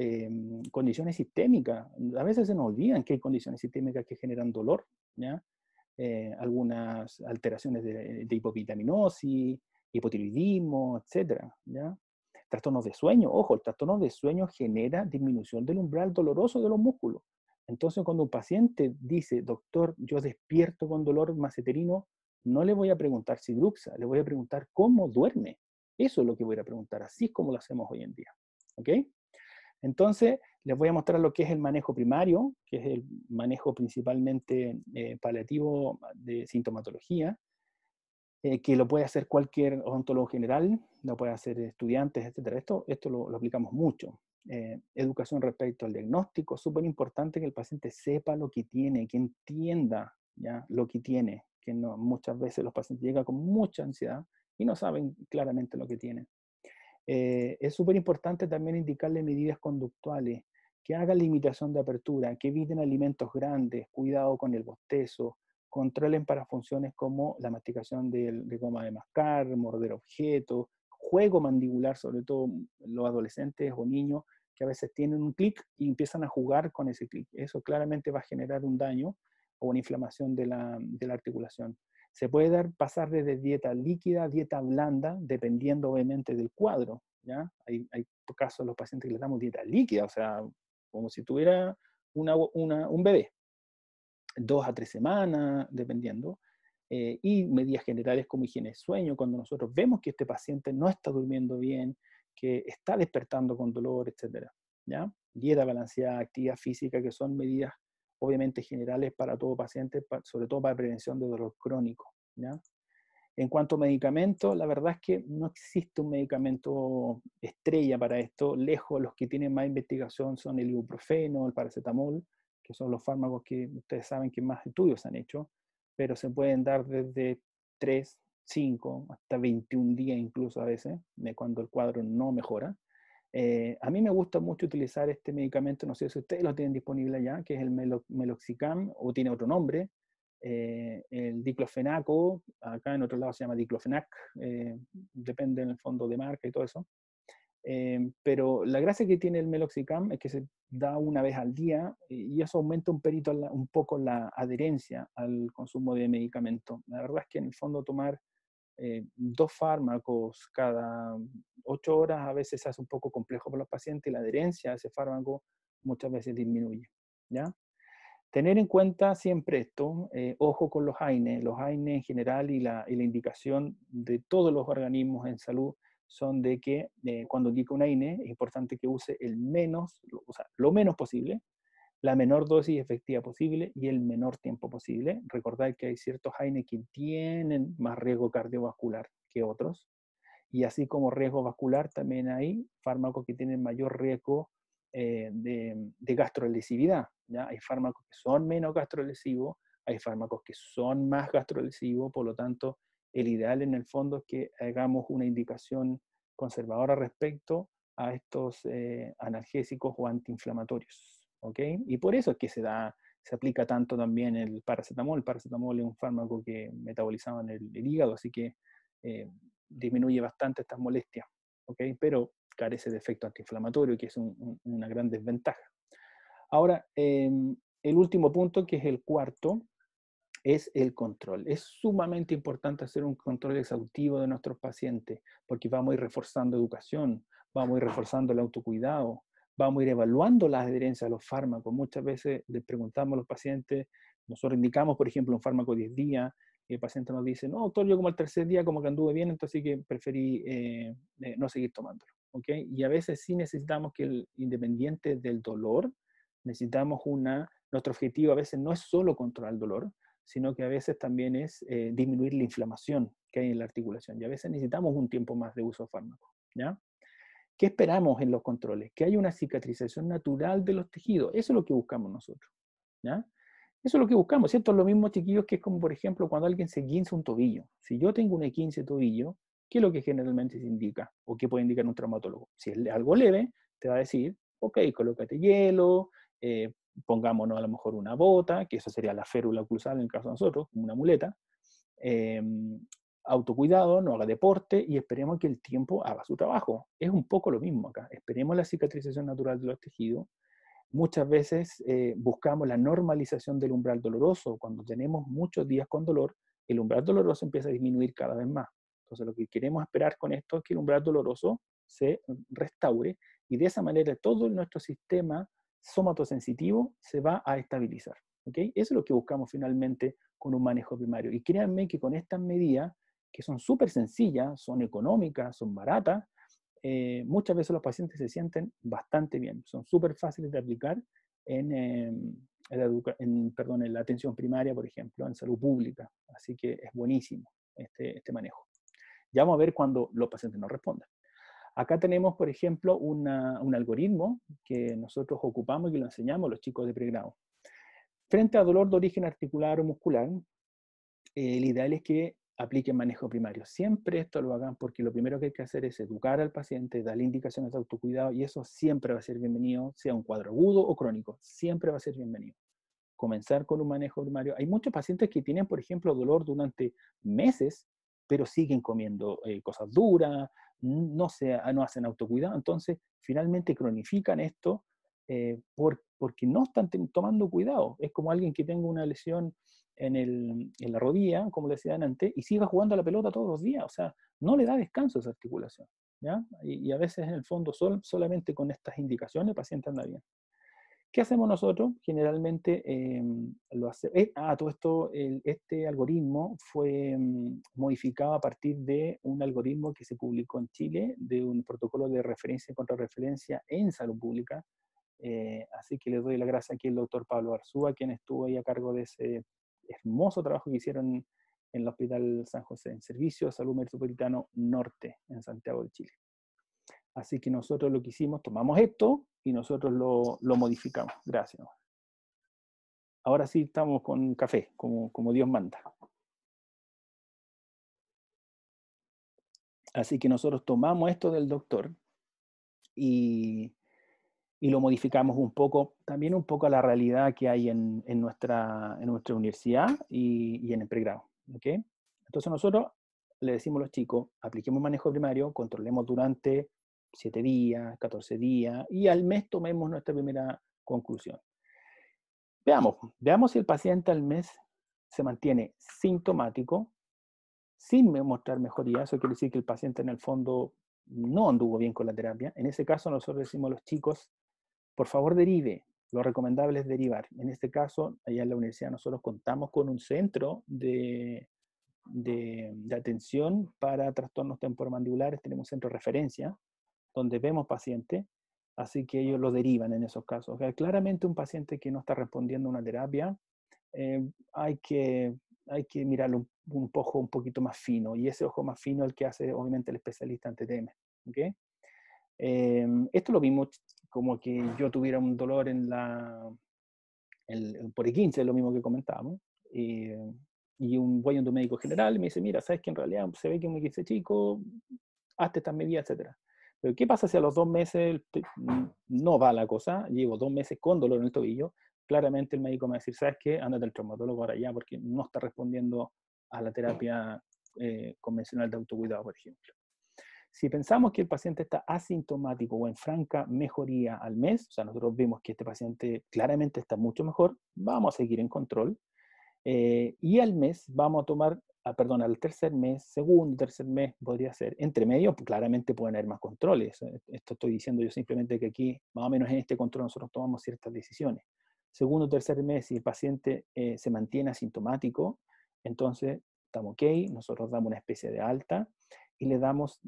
condiciones sistémicas. A veces se nos olvidan que hay condiciones sistémicas que generan dolor, ¿ya? Algunas alteraciones de hipovitaminosis, hipotiroidismo, etcétera, ¿ya? Trastornos de sueño, ojo, el trastorno de sueño genera disminución del umbral doloroso de los músculos. Entonces, cuando un paciente dice, doctor, yo despierto con dolor maceterino, no le voy a preguntar si bruxa, le voy a preguntar cómo duerme. Eso es lo que voy a preguntar, así es como lo hacemos hoy en día. ¿Ok? Entonces, les voy a mostrar lo que es el manejo primario, que es el manejo principalmente paliativo de sintomatología, que lo puede hacer cualquier odontólogo general, lo puede hacer estudiantes, etc. Esto lo aplicamos mucho. Educación respecto al diagnóstico, súper importante que el paciente sepa lo que tiene, que entienda, ¿ya?, lo que tiene, que no, muchas veces los pacientes llegan con mucha ansiedad y no saben claramente lo que tienen. Es súper importante también indicarle medidas conductuales, que hagan limitación de apertura, que eviten alimentos grandes, cuidado con el bostezo, controlen para funciones como la masticación de goma de mascar, morder objetos, juego mandibular, sobre todo los adolescentes o niños que a veces tienen un clic y empiezan a jugar con ese clic. Eso claramente va a generar un daño o una inflamación de la articulación. Se puede pasar desde dieta líquida a dieta blanda, dependiendo obviamente del cuadro, ¿ya? Hay casos de los pacientes que les damos dieta líquida, o sea, como si tuviera un bebé, 2 a 3 semanas, dependiendo, y medidas generales como higiene de sueño, cuando nosotros vemos que este paciente no está durmiendo bien, que está despertando con dolor, etc. ¿Ya? Dieta balanceada, actividad física, que son medidas obviamente generales para todo paciente, sobre todo para prevención de dolor crónico, ¿ya? En cuanto a medicamentos, la verdad es que no existe un medicamento estrella para esto. Lejos, los que tienen más investigación son el ibuprofeno, el paracetamol, que son los fármacos que ustedes saben que más estudios han hecho, pero se pueden dar desde 3, 5, hasta 21 días incluso a veces, cuando el cuadro no mejora. A mí me gusta mucho utilizar este medicamento, no sé si ustedes lo tienen disponible ya, que es el meloxicam, o tiene otro nombre, el diclofenaco, acá en otro lado se llama diclofenac, depende en el fondo de marca y todo eso. Pero la gracia que tiene el meloxicam es que se da una vez al día y eso aumenta un poco la adherencia al consumo de medicamentos. La verdad es que en el fondo tomar 2 fármacos cada 8 horas a veces se hace un poco complejo para los pacientes y la adherencia a ese fármaco muchas veces disminuye, ¿ya? Tener en cuenta siempre esto, ojo con los AINE. Los AINE en general y la indicación de todos los organismos en salud son de que cuando indica un AINE es importante que use lo menos posible, la menor dosis efectiva posible y el menor tiempo posible. Recordad que hay ciertos AINE que tienen más riesgo cardiovascular que otros, y así como riesgo vascular, también hay fármacos que tienen mayor riesgo de gastrolesividad, ¿ya? Hay fármacos que son menos gastrolesivos, hay fármacos que son más gastrolesivos, por lo tanto, el ideal en el fondo es que hagamos una indicación conservadora respecto a estos analgésicos o antiinflamatorios, ¿ok? Y por eso es que se aplica tanto también el paracetamol. El paracetamol es un fármaco que metabolizaba en el hígado, así que disminuye bastante estas molestias, ¿ok? Pero carece de efecto antiinflamatorio, que es una gran desventaja. Ahora, el último punto, que es el cuarto, es el control. Es sumamente importante hacer un control exhaustivo de nuestros pacientes, porque vamos a ir reforzando educación, vamos a ir reforzando el autocuidado, vamos a ir evaluando las adherencias a los fármacos. Muchas veces les preguntamos a los pacientes, nosotros indicamos, por ejemplo, un fármaco 10 días, y el paciente nos dice, no, doctor, yo como el tercer día como que anduve bien, entonces que preferí no seguir tomándolo. ¿Okay? Y a veces sí necesitamos que, independiente del dolor, necesitamos nuestro objetivo a veces no es solo controlar el dolor, sino que a veces también es disminuir la inflamación que hay en la articulación. Y a veces necesitamos un tiempo más de uso de fármacos, ¿ya? ¿Qué esperamos en los controles? Que haya una cicatrización natural de los tejidos. Eso es lo que buscamos nosotros, ¿ya? Eso es lo que buscamos, ¿cierto? Lo mismo, chiquillos, que es como, por ejemplo, cuando alguien se guinza un tobillo. Si yo tengo un E15 de tobillo, ¿qué es lo que generalmente se indica? ¿O qué puede indicar un traumatólogo? Si es algo leve, te va a decir, ok, colócate hielo, pongámonos a lo mejor una bota, que eso sería la férula oclusal en el caso de nosotros, como una muleta, autocuidado, no haga deporte y esperemos que el tiempo haga su trabajo. Es un poco lo mismo acá. Esperemos la cicatrización natural de los tejidos. Muchas veces buscamos la normalización del umbral doloroso. Cuando tenemos muchos días con dolor, el umbral doloroso empieza a disminuir cada vez más. Entonces lo que queremos esperar con esto es que el umbral doloroso se restaure y de esa manera todo nuestro sistema somatosensitivo se va a estabilizar. ¿Okay? Eso es lo que buscamos finalmente con un manejo primario. Y créanme que con estas medidas, que son súper sencillas, son económicas, son baratas, muchas veces los pacientes se sienten bastante bien. Son súper fáciles de aplicar en la atención primaria, por ejemplo, en salud pública. Así que es buenísimo este manejo. Ya vamos a ver cuando los pacientes no respondan. Acá tenemos, por ejemplo, un algoritmo que nosotros ocupamos y que lo enseñamos a los chicos de pregrado. Frente a dolor de origen articular o muscular, el ideal es que apliquen manejo primario. Siempre esto lo hagan porque lo primero que hay que hacer es educar al paciente, darle indicaciones de autocuidado y eso siempre va a ser bienvenido, sea un cuadro agudo o crónico, siempre va a ser bienvenido. Comenzar con un manejo primario. Hay muchos pacientes que tienen, por ejemplo, dolor durante meses, pero siguen comiendo cosas duras, no hacen autocuidado, entonces finalmente cronifican esto porque no están tomando cuidado. Es como alguien que tenga una lesión en la rodilla, como le decía antes, y siga jugando a la pelota todos los días, o sea, no le da descanso a esa articulación, ¿ya? Y a veces en el fondo solamente con estas indicaciones el paciente anda bien. ¿Qué hacemos nosotros? Generalmente todo esto, este algoritmo fue modificado a partir de un algoritmo que se publicó en Chile, de un protocolo de referencia y contrarreferencia en salud pública. Así que le doy la gracia aquí al doctor Pablo Arzúa, quien estuvo ahí a cargo de ese hermoso trabajo que hicieron en el Hospital San José, en Servicio de Salud Metropolitano Norte, en Santiago de Chile. Así que nosotros lo que hicimos, tomamos esto y nosotros lo modificamos. Gracias. Ahora sí estamos con café, como Dios manda. Así que nosotros tomamos esto del doctor y lo modificamos un poco, también un poco a la realidad que hay en nuestra universidad y en el pregrado. ¿Okay? Entonces nosotros le decimos a los chicos, apliquemos manejo primario, controlemos durante 7 días, 14 días, y al mes tomemos nuestra primera conclusión. Veamos si el paciente al mes se mantiene sintomático, sin mostrar mejoría. Eso quiere decir que el paciente en el fondo no anduvo bien con la terapia. En ese caso nosotros decimos a los chicos, por favor derive, lo recomendable es derivar. En este caso, allá en la universidad nosotros contamos con un centro de atención para trastornos temporomandibulares, tenemos un centro de referencia, donde vemos pacientes, así que ellos lo derivan en esos casos. O sea, claramente un paciente que no está respondiendo a una terapia, hay que mirarlo un ojo un poquito más fino, y ese ojo más fino es el que hace obviamente el especialista en TTM. ¿Okay? Esto lo mismo como que yo tuviera un dolor por E15, lo mismo que comentábamos, y voy a un médico general y me dice, mira, sabes que en realidad se ve que un E15 chico, hazte estas medidas, etc. Pero ¿qué pasa si a los 2 meses no va la cosa? Llevo 2 meses con dolor en el tobillo. Claramente el médico me va a decir, ¿sabes qué? Ándate al traumatólogo ahora ya porque no está respondiendo a la terapia convencional de autocuidado, por ejemplo. Si pensamos que el paciente está asintomático o en franca mejoría al mes, o sea, nosotros vemos que este paciente claramente está mucho mejor, vamos a seguir en control. Y al mes vamos a tomar, al tercer mes, segundo, tercer mes podría ser. Entre medio, pues, claramente pueden haber más controles. Esto estoy diciendo yo simplemente que aquí, más o menos en este control, nosotros tomamos ciertas decisiones. Segundo, tercer mes, si el paciente se mantiene asintomático, entonces estamos ok, nosotros damos una especie de alta y le damos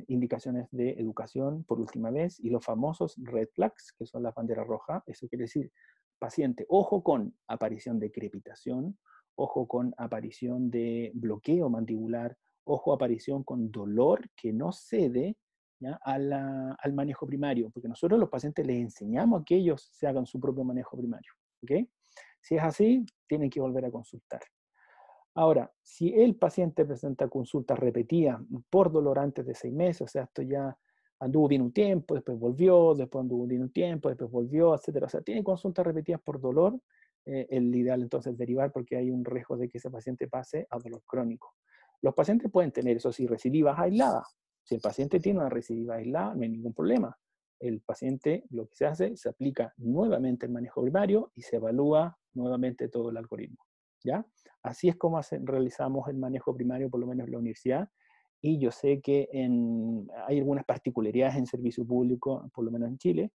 indicaciones de educación por última vez y los famosos red flags, que son las banderas rojas. Eso quiere decir, paciente, ojo con aparición de crepitación, ojo con aparición de bloqueo mandibular, ojo aparición con dolor que no cede, ¿ya? Al manejo primario, porque nosotros los pacientes les enseñamos a que ellos se hagan su propio manejo primario. ¿Okay? Si es así, tienen que volver a consultar. Ahora, si el paciente presenta consultas repetidas por dolor antes de 6 meses, o sea, esto ya anduvo bien un tiempo, después volvió, después anduvo bien un tiempo, después volvió, etc. O sea, tiene consultas repetidas por dolor, el ideal entonces es derivar porque hay un riesgo de que ese paciente pase a dolor crónico. Los pacientes pueden tener, eso sí, recidivas aisladas. Si el paciente tiene una recidiva aislada, no hay ningún problema. El paciente, lo que se hace, se aplica nuevamente el manejo primario y se evalúa nuevamente todo el algoritmo. ¿Ya? Así es como realizamos el manejo primario, por lo menos en la universidad, y yo sé que hay algunas particularidades en servicio público, por lo menos en Chile,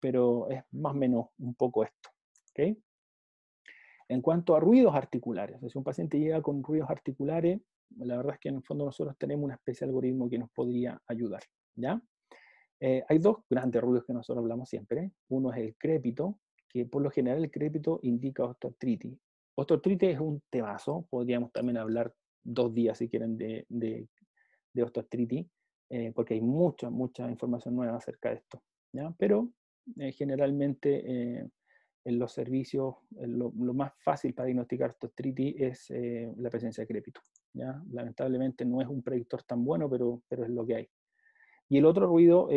pero es más o menos un poco esto. ¿Okay? En cuanto a ruidos articulares, si un paciente llega con ruidos articulares, la verdad es que en el fondo nosotros tenemos una especie de algoritmo que nos podría ayudar, ¿ya? Hay dos grandes ruidos que nosotros hablamos siempre. Uno es el crépito, que por lo general el crépito indica osteoartritis. Osteoartritis es un temazo, podríamos también hablar 2 días si quieren de osteoartritis, porque hay mucha información nueva acerca de esto, ¿ya? Pero generalmente en los servicios lo más fácil para diagnosticar osteoartritis es la presencia de crépito, ¿ya? Lamentablemente no es un predictor tan bueno, pero es lo que hay. Y el otro ruido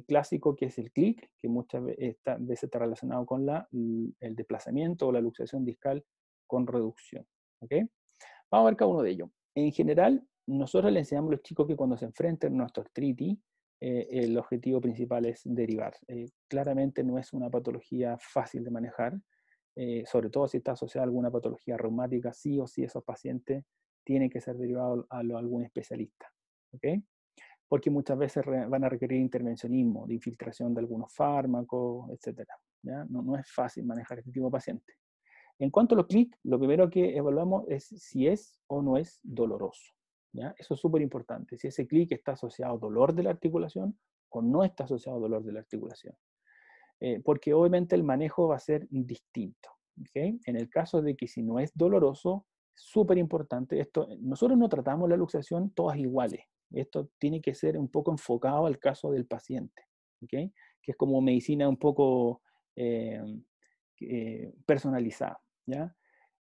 clásico, que es el clic, que muchas veces está relacionado con el desplazamiento o la luxación discal con reducción. ¿Okay? Vamos a ver cada uno de ellos. En general, nosotros le enseñamos a los chicos que cuando se enfrenten a una osteoartritis, el objetivo principal es derivar. Claramente no es una patología fácil de manejar, sobre todo si está asociada a alguna patología reumática, sí o sí esos pacientes tienen que ser derivados a algún especialista. ¿Okay? Porque muchas veces van a requerir intervencionismo, de infiltración de algunos fármacos, etc. ¿Ya? No es fácil manejar este tipo de pacientes. En cuanto a los clics, lo primero que evaluamos es si es o no es doloroso. ¿Ya? Eso es súper importante, si ese clic está asociado a dolor de la articulación o no está asociado a dolor de la articulación. Porque obviamente el manejo va a ser distinto. ¿Okay? En el caso de que si no es doloroso, súper importante, nosotros no tratamos la luxación todas iguales. Esto tiene que ser un poco enfocado al caso del paciente, ¿okay? Que es como medicina un poco personalizada, ¿ya?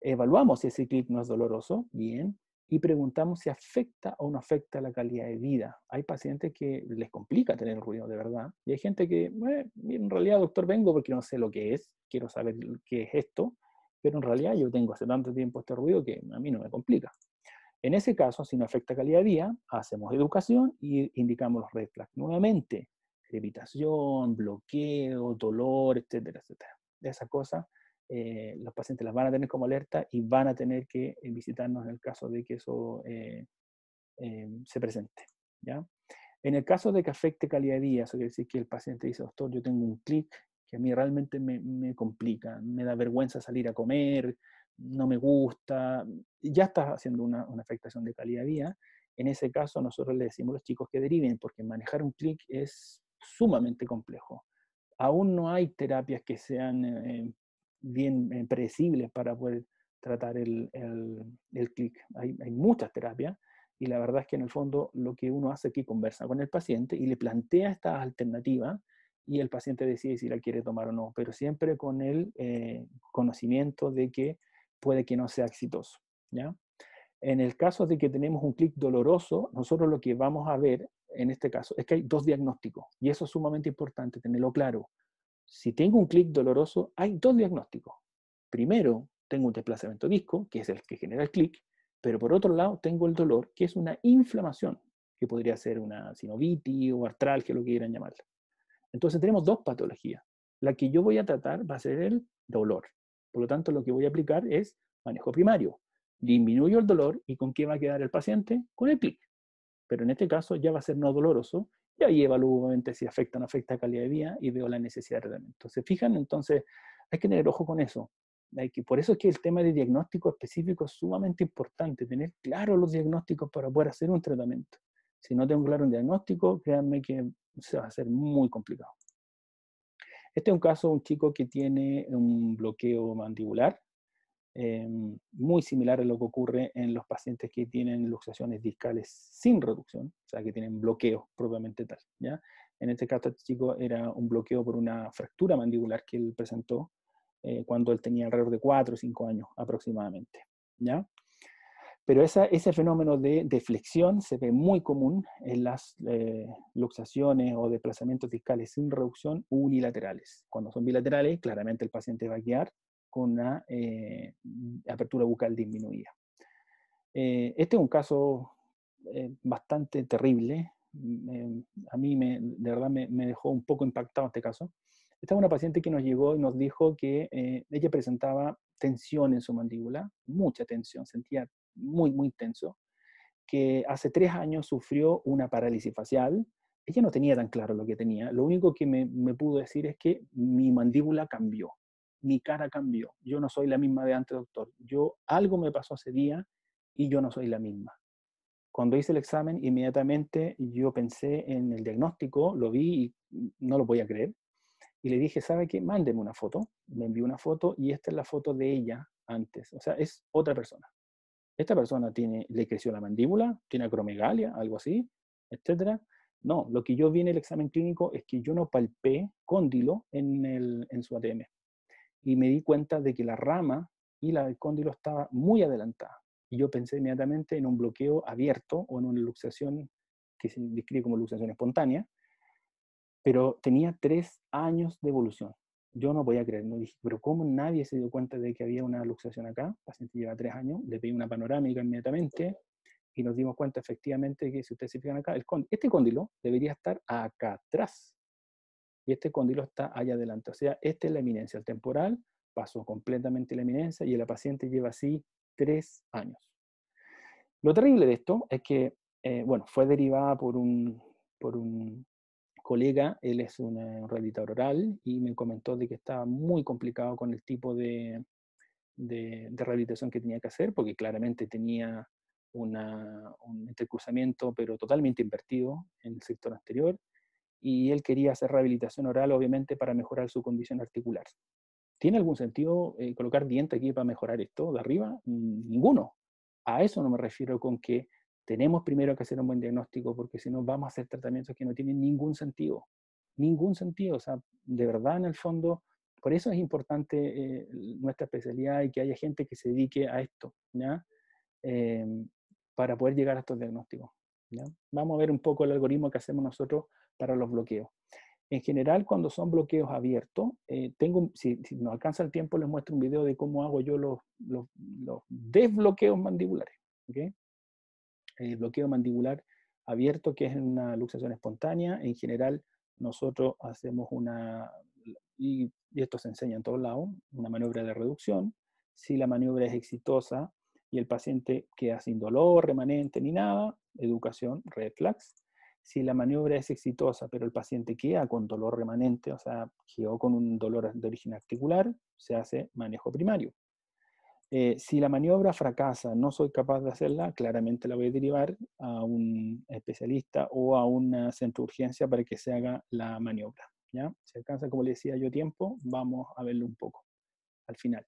Evaluamos si ese clic no es doloroso, bien, y preguntamos si afecta o no afecta la calidad de vida. Hay pacientes que les complica tener ruido, de verdad, y hay gente que, en realidad, doctor, vengo porque no sé lo que es, quiero saber qué es esto, pero en realidad yo tengo hace tanto tiempo este ruido que a mí no me complica. En ese caso, si no afecta calidad de vida, hacemos educación y indicamos los red flags. Nuevamente, crepitación, bloqueo, dolor, etcétera, etcétera. Esas cosas los pacientes las van a tener como alerta y van a tener que visitarnos en el caso de que eso se presente, ¿ya? En el caso de que afecte calidad de vida, eso quiere decir que el paciente dice, doctor, yo tengo un clic que a mí realmente me complica, me da vergüenza salir a comer, no me gusta, ya está haciendo una afectación de calidad de vida. En ese caso, nosotros le decimos a los chicos que deriven, porque manejar un clic es sumamente complejo. Aún no hay terapias que sean bien predecibles para poder tratar el clic. Hay muchas terapias, y la verdad es que en el fondo lo que uno hace es que conversa con el paciente y le plantea estas alternativas, y el paciente decide si la quiere tomar o no, pero siempre con el conocimiento de que puede que no sea exitoso, ¿ya? En el caso de que tenemos un clic doloroso, nosotros lo que vamos a ver en este caso es que hay 2 diagnósticos, y eso es sumamente importante tenerlo claro. Si tengo un clic doloroso, hay 2 diagnósticos. Primero, tengo un desplazamiento disco, que es el que genera el clic, pero por otro lado tengo el dolor, que es una inflamación, que podría ser una sinovitis o artralgia, lo que quieran llamarla. Entonces tenemos 2 patologías. La que yo voy a tratar va a ser el dolor. Por lo tanto, lo que voy a aplicar es manejo primario. Disminuyo el dolor, ¿y con qué va a quedar el paciente? Con el clic. Pero en este caso ya va a ser no doloroso, y ahí evalúo obviamente si afecta o no afecta calidad de vida y veo la necesidad de tratamiento. ¿Se fijan? Entonces hay que tener ojo con eso. Por eso es que el tema de diagnóstico específico es sumamente importante, tener claro los diagnósticos para poder hacer un tratamiento. Si no tengo claro un diagnóstico, créanme que se va a hacer muy complicado. Este es un caso de un chico que tiene un bloqueo mandibular, muy similar a lo que ocurre en los pacientes que tienen luxaciones discales sin reducción, o sea, que tienen bloqueo propiamente tal, ¿ya? En este caso, este chico era un bloqueo por una fractura mandibular que él presentó cuando él tenía alrededor de 4 o 5 años aproximadamente, ¿ya? Pero ese fenómeno de flexión se ve muy común en las luxaciones o desplazamientos discales sin reducción unilaterales. Cuando son bilaterales, claramente el paciente va a quedar con una apertura bucal disminuida. Este es un caso bastante terrible. A mí de verdad me dejó un poco impactado este caso. Esta es una paciente que nos llegó y nos dijo que ella presentaba tensión en su mandíbula, mucha tensión, sentía muy tenso, que hace 3 años sufrió una parálisis facial. Ella no tenía tan claro lo que tenía. Lo único que me pudo decir es que mi mandíbula cambió, mi cara cambió. Yo no soy la misma de antes, doctor. Algo me pasó ese día y yo no soy la misma. Cuando hice el examen, inmediatamente yo pensé en el diagnóstico, lo vi y no lo podía creer. Y le dije, ¿sabe qué? Mándeme una foto. Me envió una foto y esta es la foto de ella antes. O sea, es otra persona. Esta persona le creció la mandíbula, tiene acromegalia, algo así, etcétera. No, lo que yo vi en el examen clínico es que yo no palpé cóndilo en su ATM. Y me di cuenta de que la rama y la del cóndilo estaba muy adelantada. Y yo pensé inmediatamente en un bloqueo abierto o en una luxación que se describe como luxación espontánea, pero tenía 3 años de evolución. Yo no podía creer, no dije, pero ¿cómo nadie se dio cuenta de que había una luxación acá? El paciente lleva 3 años, le pedí una panorámica inmediatamente y nos dimos cuenta efectivamente que si ustedes se fijan acá, este cóndilo debería estar acá atrás y este cóndilo está allá adelante. O sea, esta es la eminencia. El temporal pasó completamente la eminencia y la paciente lleva así 3 años. Lo terrible de esto es que, bueno, fue derivada por un colega, él es un rehabilitador oral y me comentó de que estaba muy complicado con el tipo de rehabilitación que tenía que hacer, porque claramente tenía un entrecruzamiento, pero totalmente invertido en el sector anterior, y él quería hacer rehabilitación oral, obviamente, para mejorar su condición articular. ¿Tiene algún sentido colocar diente aquí para mejorar esto de arriba? Ninguno. A eso no me refiero con que tenemos primero que hacer un buen diagnóstico, porque si no vamos a hacer tratamientos que no tienen ningún sentido. Ningún sentido. O sea, de verdad, en el fondo, por eso es importante nuestra especialidad y que haya gente que se dedique a esto, ¿ya? Eh, para poder llegar a estos diagnósticos, ¿ya? Vamos a ver un poco el algoritmo que hacemos nosotros para los bloqueos. En general, cuando son bloqueos abiertos, si nos alcanza el tiempo, les muestro un video de cómo hago yo los desbloqueos mandibulares. ¿Okay? El bloqueo mandibular abierto, que es una luxación espontánea, en general nosotros hacemos y esto se enseña en todos lados, una maniobra de reducción. Si la maniobra es exitosa y el paciente queda sin dolor remanente ni nada, educación, red flags. Si la maniobra es exitosa, pero el paciente queda con dolor remanente, o sea, quedó con un dolor de origen articular, se hace manejo primario. Si la maniobra fracasa, no soy capaz de hacerla, claramente la voy a derivar a un especialista o a un centro de urgencia para que se haga la maniobra. ¿Ya? Si alcanza, como le decía yo, tiempo, vamos a verlo un poco al final.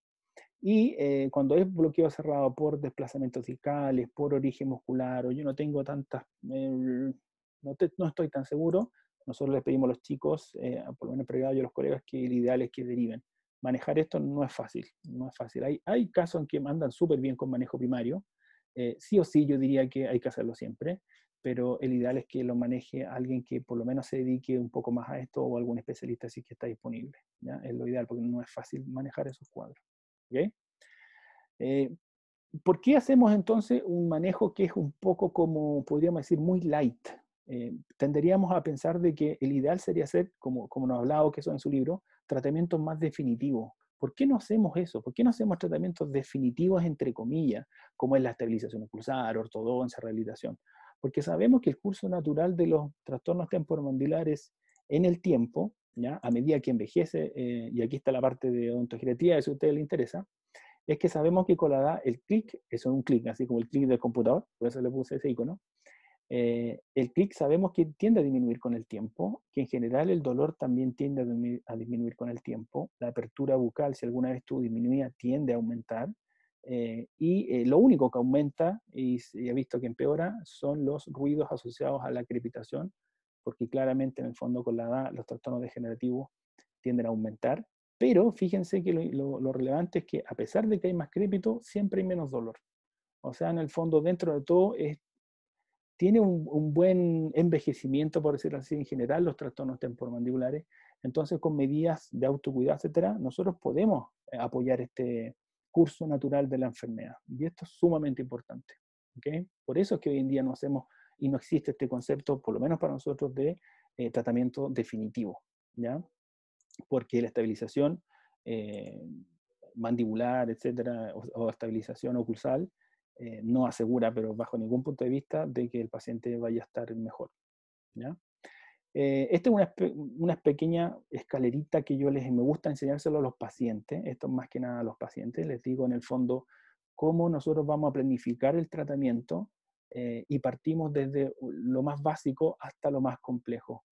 Y cuando es bloqueo cerrado por desplazamientos discales, por origen muscular, o yo no tengo tantas, no estoy tan seguro, nosotros les pedimos a los chicos, por lo menos pregado yo a los colegas, que el ideal es que deriven. Manejar esto no es fácil, no es fácil. Hay casos en que andan súper bien con manejo primario, sí o sí yo diría que hay que hacerlo siempre, pero el ideal es que lo maneje alguien que por lo menos se dedique un poco más a esto o algún especialista si que está disponible. ¿Ya? Es lo ideal porque no es fácil manejar esos cuadros. ¿Okay? ¿Por qué hacemos entonces un manejo que es un poco como, podríamos decir, muy light? Tenderíamos a pensar de que el ideal sería hacer, como nos ha hablado que eso en su libro, tratamientos más definitivos. ¿Por qué no hacemos eso? ¿Por qué no hacemos tratamientos definitivos, entre comillas, como es la estabilización oclusal, ortodoncia, rehabilitación? Porque sabemos que el curso natural de los trastornos temporomandibulares en el tiempo, ¿ya? A medida que envejece, y aquí está la parte de odontogeriatría, si a usted le interesa, es que sabemos que con la edad el clic, eso es un clic, así como el clic del computador, por eso le puse ese icono, el clic sabemos que tiende a disminuir con el tiempo, que en general el dolor también tiende a disminuir con el tiempo, la apertura bucal, si alguna vez tú disminuía, tiende a aumentar, lo único que aumenta, y he visto que empeora, son los ruidos asociados a la crepitación, porque claramente en el fondo con la edad los trastornos degenerativos tienden a aumentar, pero fíjense que lo relevante es que a pesar de que hay más crépito, siempre hay menos dolor. O sea, en el fondo, dentro de todo, tiene un buen envejecimiento, por decirlo así, en general, los trastornos temporomandibulares. Entonces, con medidas de autocuidado, etcétera, nosotros podemos apoyar este curso natural de la enfermedad. Y esto es sumamente importante. ¿Okay? Por eso es que hoy en día no hacemos y no existe este concepto, por lo menos para nosotros, de tratamiento definitivo. ¿Ya? Porque la estabilización mandibular, etcétera, o estabilización oclusal, no asegura, pero bajo ningún punto de vista, de que el paciente vaya a estar mejor, ¿ya? Esta es una pequeña escalerita que me gusta enseñárselo a los pacientes, esto más que nada a los pacientes, les digo en el fondo cómo nosotros vamos a planificar el tratamiento y partimos desde lo más básico hasta lo más complejo.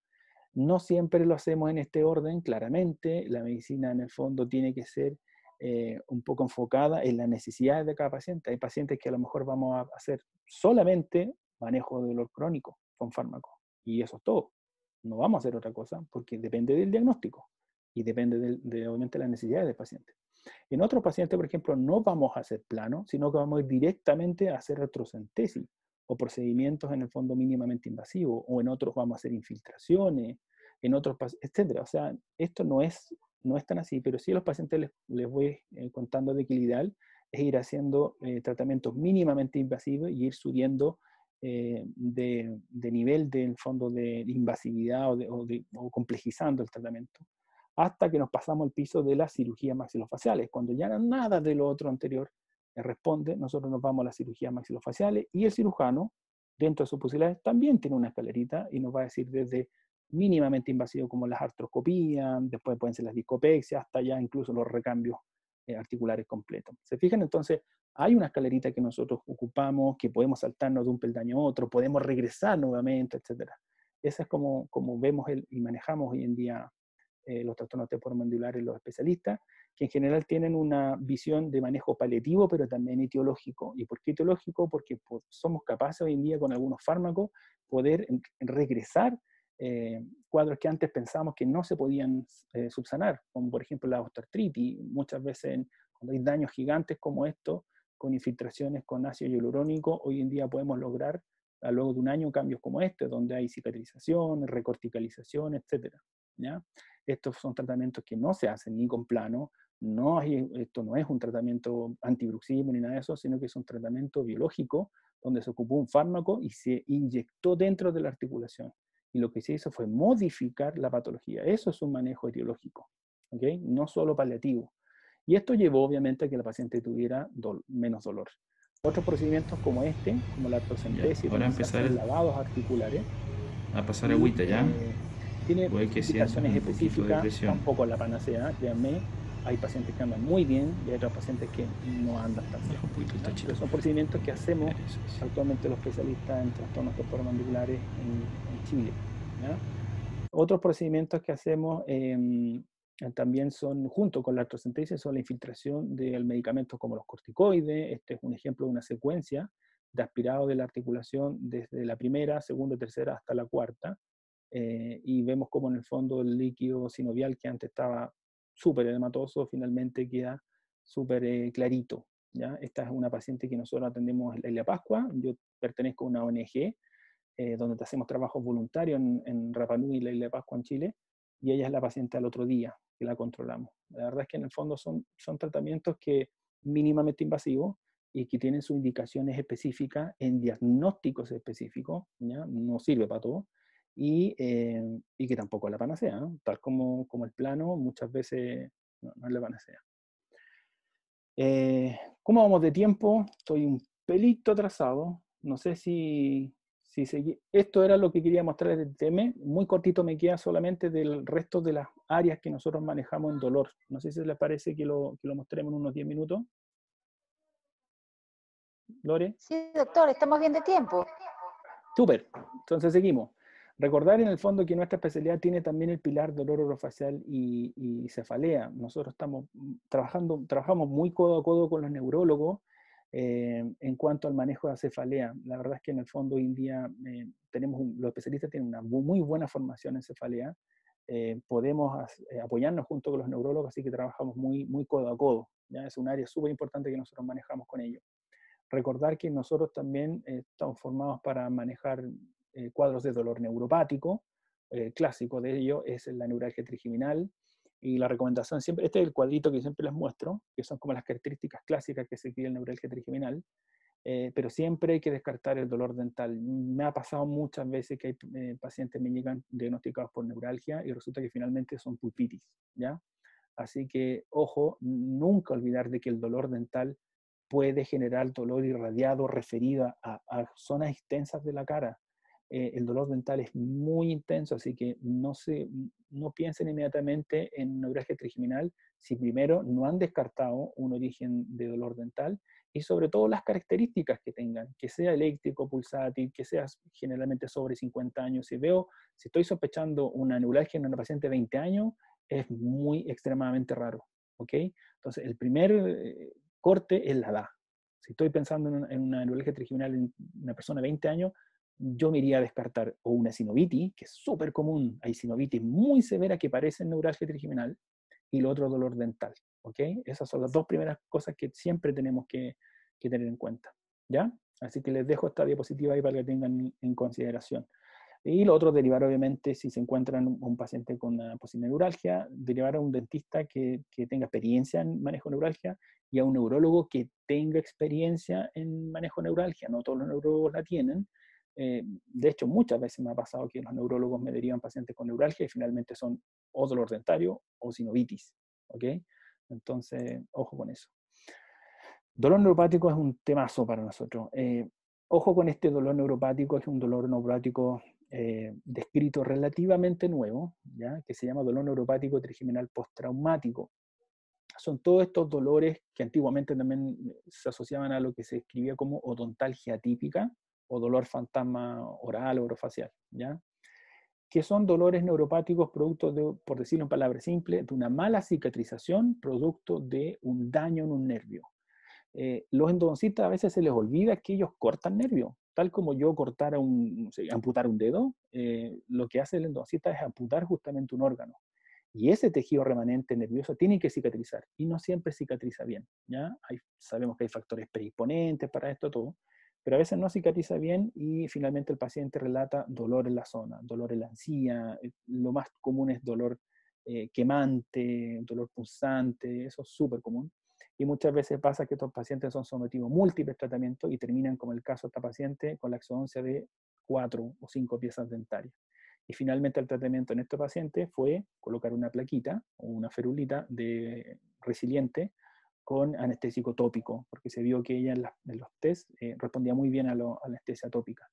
No siempre lo hacemos en este orden, claramente, la medicina en el fondo tiene que ser un poco enfocada en las necesidades de cada paciente. Hay pacientes que a lo mejor vamos a hacer solamente manejo de dolor crónico con fármacos, y eso es todo. No vamos a hacer otra cosa porque depende del diagnóstico y depende obviamente de las necesidades del paciente. En otros pacientes, por ejemplo, no vamos a hacer plano, sino que vamos a ir directamente a hacer retrocentesis o procedimientos en el fondo mínimamente invasivos, o en otros vamos a hacer infiltraciones, en otros, etcétera. O sea, esto no es tan así, pero sí a los pacientes les voy contando de que el ideal es ir haciendo tratamientos mínimamente invasivos y ir subiendo de nivel del fondo de invasividad o complejizando el tratamiento, hasta que nos pasamos al piso de las cirugías maxilofaciales. Cuando ya nada de lo otro anterior responde, nosotros nos vamos a las cirugías maxilofaciales, y el cirujano, dentro de sus posibilidades, también tiene una escalerita y nos va a decir desde mínimamente invasivo como las artroscopías, después pueden ser las discopexias, hasta ya incluso los recambios articulares completos. ¿Se fijan? Entonces, hay una escalerita que nosotros ocupamos, que podemos saltarnos de un peldaño a otro, podemos regresar nuevamente, etc. Esa es como vemos y manejamos hoy en día los trastornos temporomandibulares, los especialistas, que en general tienen una visión de manejo paliativo, pero también etiológico. ¿Y por qué etiológico? Porque somos capaces hoy en día con algunos fármacos poder regresar cuadros que antes pensábamos que no se podían subsanar, como por ejemplo la osteoartritis. Muchas veces cuando hay daños gigantes como estos, con infiltraciones con ácido hialurónico, hoy en día podemos lograr, a luego de un año, cambios como este, donde hay cicatrización, recorticalización, etc. ¿Ya? Estos son tratamientos que no se hacen ni con plano, esto no es un tratamiento antibruxismo ni nada de eso, sino que es un tratamiento biológico donde se ocupó un fármaco y se inyectó dentro de la articulación. Y lo que se hizo fue modificar la patología. Eso es un manejo etiológico, ¿okay? No solo paliativo. Y esto llevó obviamente a que la paciente tuviera menos dolor. Otros procedimientos como este, como la artrocentesis, donde se hacen lavados articulares, a pasar agüita ya. tiene Puede que sientas indicaciones un poquito de específicas, presión. tampoco la panacea, créanme. Hay pacientes que andan muy bien y hay otros pacientes que no andan tan bien. Pero son procedimientos que hacemos actualmente los especialistas en trastornos temporomandibulares en Chile, ¿ya? Otros procedimientos que hacemos también son, junto con la artrocentesis, son la infiltración de medicamentos como los corticoides. Este es un ejemplo de una secuencia de aspirado de la articulación desde la primera, segunda, tercera hasta la cuarta. Y vemos cómo en el fondo el líquido sinovial, que antes estaba súper edematoso, finalmente queda súper clarito, ¿ya? Esta es una paciente que nosotros atendemos en la Isla Pascua. Yo pertenezco a una ONG donde hacemos trabajos voluntarios en Rapa Nui y la Isla Pascua en Chile, y ella es la paciente al otro día que la controlamos. La verdad es que en el fondo son tratamientos que mínimamente invasivos y que tienen sus indicaciones específicas en diagnósticos específicos, ¿ya? No sirve para todo, y que tampoco es la panacea, ¿no? Tal como el plano, muchas veces no es la panacea. ¿Cómo vamos de tiempo? Estoy un pelito atrasado. No sé si seguí. Esto era lo que quería mostrar del tema. Muy cortito me queda solamente del resto de las áreas que nosotros manejamos en dolor. No sé si les parece que lo mostremos en unos 10 minutos. ¿Lore? Sí, doctor, estamos bien de tiempo. Súper. Entonces seguimos. Recordar en el fondo que nuestra especialidad tiene también el pilar dolor orofacial y cefalea. Nosotros trabajamos muy codo a codo con los neurólogos en cuanto al manejo de la cefalea. La verdad es que en el fondo hoy en día los especialistas tienen una muy buena formación en cefalea. Podemos apoyarnos junto con los neurólogos, así que trabajamos muy codo a codo, ¿ya? Es un área súper importante que nosotros manejamos con ellos. Recordar que nosotros también estamos formados para manejar cuadros de dolor neuropático. Clásico de ello es la neuralgia trigeminal, y la recomendación siempre, este es el cuadrito que siempre les muestro, que son como las características clásicas que se pide en neuralgia trigeminal, pero siempre hay que descartar el dolor dental. Me ha pasado muchas veces que hay pacientes me llegan diagnosticados por neuralgia y resulta que finalmente son pulpitis, ¿ya? Así que, ojo, nunca olvidar de que el dolor dental puede generar dolor irradiado referido a zonas extensas de la cara. El dolor dental es muy intenso, así que no piensen inmediatamente en neuralgia trigeminal si primero no han descartado un origen de dolor dental y sobre todo las características que tengan, que sea eléctrico, pulsátil, que sea generalmente sobre 50 años. Si estoy sospechando una neuralgia en una paciente de 20 años, es muy extremadamente raro, ¿ok? Entonces, el primer corte es la edad. Si estoy pensando en una neuralgia trigeminal en una persona de 20 años, yo me iría a descartar o una sinovitis, que es súper común, hay sinovitis muy severa que parecen neuralgia trigeminal, y lo otro dolor dental, ¿ok? Esas son las dos primeras cosas que siempre tenemos que tener en cuenta, ¿ya? Así que les dejo esta diapositiva ahí para que tengan en consideración. Y lo otro, derivar obviamente, si se encuentran un paciente con una posible neuralgia, derivar a un dentista que tenga experiencia en manejo de neuralgia y a un neurólogo que tenga experiencia en manejo de neuralgia. No todos los neurólogos la tienen. De hecho, muchas veces me ha pasado que los neurólogos me derivan pacientes con neuralgia y finalmente son o dolor dentario o sinovitis, ¿ok? Entonces, ojo con eso. Dolor neuropático es un temazo para nosotros. Ojo con este dolor neuropático, es un dolor neuropático descrito relativamente nuevo, ¿ya? Que se llama dolor neuropático trigeminal postraumático. Son todos estos dolores que antiguamente también se asociaban a lo que se escribía como odontalgia atípica o dolor fantasma oral o orofacial, ¿ya? Que son dolores neuropáticos producto de, por decirlo en palabras simples, de una mala cicatrización producto de un daño en un nervio. Los endodoncistas a veces se les olvida que ellos cortan nervio, tal como yo cortara no sé, amputar un dedo, lo que hace el endodoncista es amputar justamente un órgano. Y ese tejido remanente nervioso tiene que cicatrizar, y no siempre cicatriza bien, ¿ya? Sabemos que hay factores predisponentes para esto todo, pero a veces no cicatriza bien y finalmente el paciente relata dolor en la zona, dolor en la encía, lo más común es dolor quemante, dolor pulsante, eso es súper común. Y muchas veces pasa que estos pacientes son sometidos a múltiples tratamientos y terminan, como el caso de esta paciente, con la exodoncia de 4 o 5 piezas dentarias. Y finalmente el tratamiento en este paciente fue colocar una plaquita o una ferulita resiliente con anestésico tópico, porque se vio que ella en los test respondía muy bien a la anestesia tópica.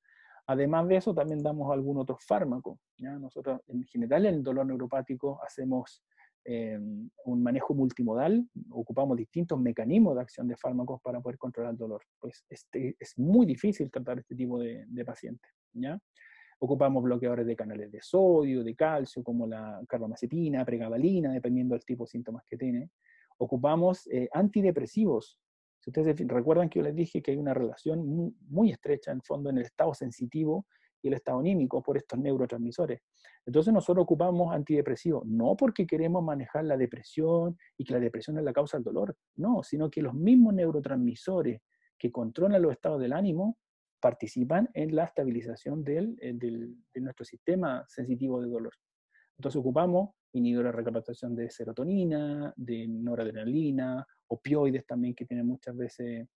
Además de eso, también damos algún otro fármaco, ¿ya? Nosotros, en general, en el dolor neuropático hacemos un manejo multimodal, ocupamos distintos mecanismos de acción de fármacos para poder controlar el dolor. Pues es muy difícil tratar este tipo de pacientes, ¿ya? Ocupamos bloqueadores de canales de sodio, de calcio, como la carbamazepina, pregabalina, dependiendo del tipo de síntomas que tiene. Ocupamos antidepresivos. Si ustedes recuerdan que yo les dije que hay una relación muy, muy estrecha, en fondo, en el estado sensitivo y el estado anímico por estos neurotransmisores. Entonces nosotros ocupamos antidepresivos, no porque queremos manejar la depresión y que la depresión es la causa del dolor, no, sino que los mismos neurotransmisores que controlan los estados del ánimo participan en la estabilización de nuestro sistema sensitivo de dolor. Entonces ocupamos inhibidores de recaptación de serotonina, de noradrenalina, opioides también que tienen muchas veces,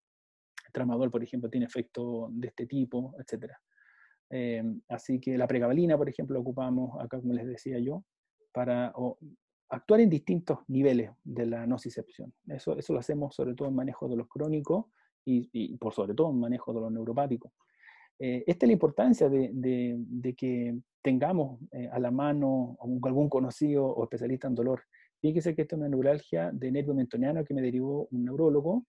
tramadol por ejemplo tiene efecto de este tipo, etc. Así que la pregabalina por ejemplo la ocupamos acá, como les decía yo, para actuar en distintos niveles de la nocicepción. Eso lo hacemos sobre todo en manejo de los crónicos y por sobre todo en manejo de los neuropáticos. Esta es la importancia de que tengamos a la mano algún conocido o especialista en dolor. Fíjese que esta es una neuralgia de nervio mentoniano que me derivó un neurólogo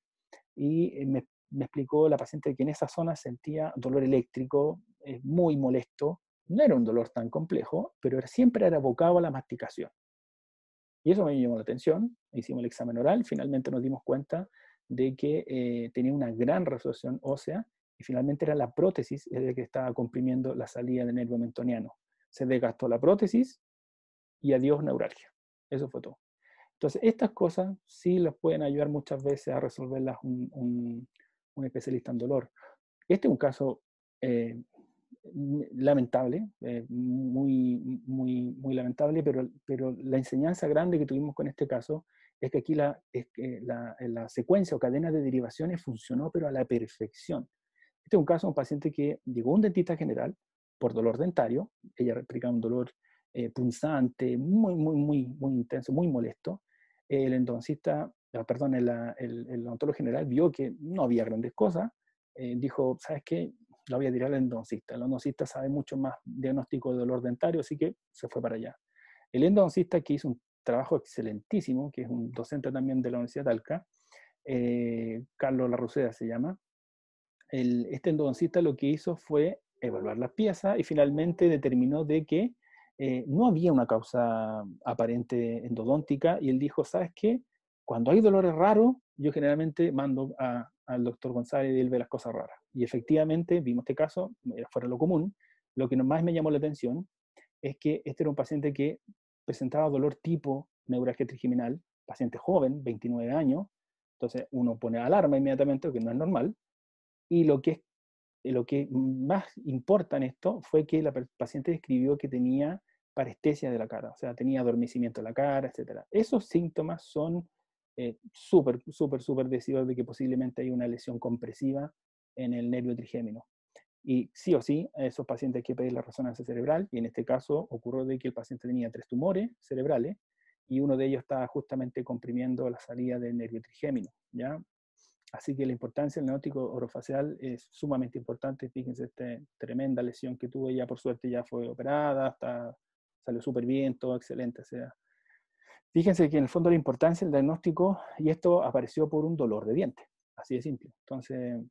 y me explicó la paciente que en esa zona sentía dolor eléctrico, muy molesto. No era un dolor tan complejo, pero siempre era abocado a la masticación. Y eso me llamó la atención. Hicimos el examen oral, finalmente nos dimos cuenta de que tenía una gran resolución ósea y finalmente era la prótesis el que estaba comprimiendo la salida del nervio mentoniano. Se desgastó la prótesis y adiós neuralgia. Eso fue todo. Entonces, estas cosas sí los pueden ayudar muchas veces a resolverlas un especialista en dolor. Este es un caso lamentable, muy lamentable, pero la enseñanza grande que tuvimos con este caso es que aquí la secuencia o cadena de derivaciones funcionó, pero a la perfección. Este es un caso de un paciente que llegó a un dentista general por dolor dentario. Ella explicaba un dolor punzante, muy intenso, muy molesto. El endodoncista perdón, el odontólogo general vio que no había grandes cosas, dijo, ¿sabes qué? La voy a tirar al endodoncista. El endodoncista sabe mucho más diagnóstico de dolor dentario, así que se fue para allá. El endodoncista, que hizo un trabajo excelentísimo, que es un docente también de la Universidad de Talca, Carlos Larruceda se llama, este endodoncista lo que hizo fue evaluar las piezas y finalmente determinó de que no había una causa aparente endodóntica, y él dijo, ¿sabes qué? Cuando hay dolores raros, yo generalmente mando al doctor González y él ve las cosas raras. Y efectivamente vimos este caso, fuera lo común. Lo que más me llamó la atención es que este era un paciente que presentaba dolor tipo neuralgia trigeminal, paciente joven, 29 años, entonces uno pone alarma inmediatamente, que no es normal, y lo que más importa en esto fue que la paciente describió que tenía parestesia de la cara, o sea, tenía adormecimiento de la cara, etc. Esos síntomas son súper decisivos de que posiblemente hay una lesión compresiva en el nervio trigémino. Y sí o sí, a esos pacientes hay que pedir la resonancia cerebral, y en este caso ocurrió de que el paciente tenía 3 tumores cerebrales, y uno de ellos estaba justamente comprimiendo la salida del nervio trigémino, ¿ya? Así que la importancia del neótico orofacial es sumamente importante. Fíjense, esta tremenda lesión que tuve, ya por suerte ya fue operada, salió súper bien, todo excelente. O sea, fíjense que en el fondo la importancia del diagnóstico, y esto apareció por un dolor de diente, así de simple. Entonces,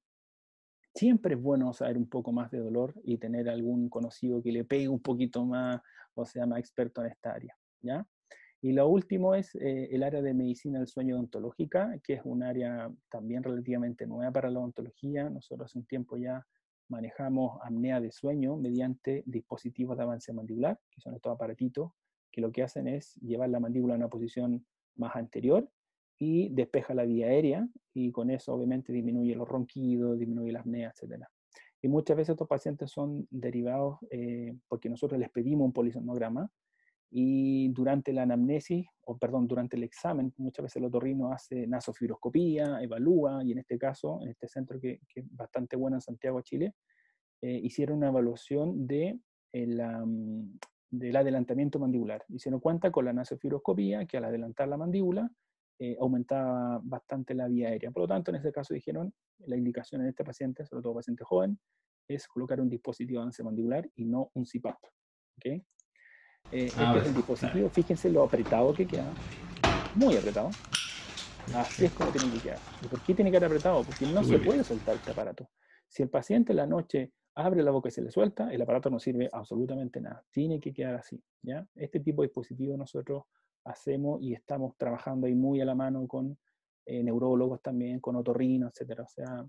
siempre es bueno saber un poco más de dolor y tener algún conocido que le pegue un poquito más, o sea, más experto en esta área, ¿ya? Y lo último es el área de medicina del sueño odontológica, que es un área también relativamente nueva para la odontología. Nosotros hace un tiempo ya manejamos apnea de sueño mediante dispositivos de avance mandibular, que son estos aparatitos, que lo que hacen es llevar la mandíbula a una posición más anterior y despeja la vía aérea, y con eso obviamente disminuye los ronquidos, disminuye la apnea, etc. Y muchas veces estos pacientes son derivados porque nosotros les pedimos un polisonograma, y durante la anamnesis, o perdón, durante el examen, muchas veces el otorrino hace nasofibroscopía, evalúa, y en este caso, en este centro que es bastante bueno en Santiago, Chile, hicieron una evaluación del adelantamiento mandibular. Y se nos cuenta con la nasofibroscopía que al adelantar la mandíbula aumentaba bastante la vía aérea. Por lo tanto, en ese caso dijeron, la indicación en este paciente, sobre todo paciente joven, es colocar un dispositivo de avance mandibular y no un CPAP. ¿Okay? Este es el dispositivo, fíjense lo apretado que queda, muy apretado. Así es como tiene que quedar. ¿Y por qué tiene que quedar apretado? Porque no se puede soltar este aparato. Si el paciente en la noche abre la boca y se le suelta, el aparato no sirve absolutamente nada. Tiene que quedar así, ¿ya? Este tipo de dispositivo nosotros hacemos y estamos trabajando ahí muy a la mano con neurólogos también, con otorrinos, etcétera. O sea,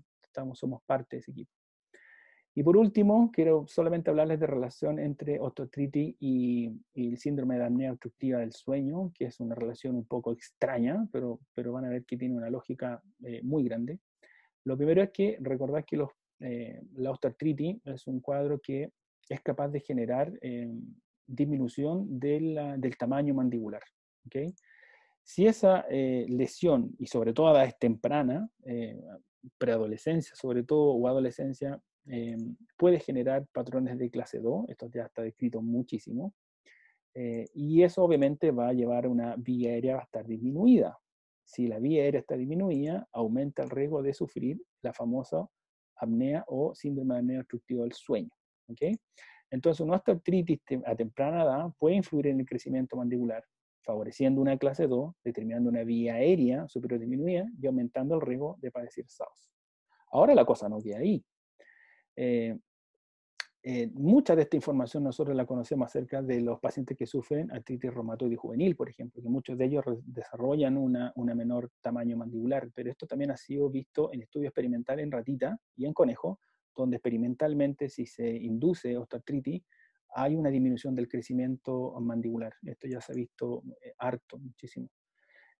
somos parte de ese equipo. Y por último, quiero solamente hablarles de relación entre osteoartritis y el síndrome de apnea obstructiva del sueño, que es una relación un poco extraña, pero van a ver que tiene una lógica muy grande. Lo primero es que recordad que la osteoartritis es un cuadro que es capaz de generar disminución del tamaño mandibular. ¿Okay? Si esa lesión, y sobre todo a edades tempranas, preadolescencia sobre todo, o adolescencia, puede generar patrones de clase 2, esto ya está descrito muchísimo, y eso obviamente va a llevar a una vía aérea a estar disminuida. Si la vía aérea está disminuida, aumenta el riesgo de sufrir la famosa apnea o síndrome de apnea obstructiva del sueño. ¿Okay? Entonces, una osteoartritis a temprana edad puede influir en el crecimiento mandibular, favoreciendo una clase 2, determinando una vía aérea superior disminuida y aumentando el riesgo de padecer SAOS. Ahora la cosa no queda ahí. Mucha de esta información nosotros la conocemos acerca de los pacientes que sufren artritis reumatoide juvenil, por ejemplo, que muchos de ellos desarrollan una menor tamaño mandibular, pero esto también ha sido visto en estudios experimentales en ratita y en conejo, donde experimentalmente si se induce osteoartritis, hay una disminución del crecimiento mandibular. Esto ya se ha visto harto, muchísimo.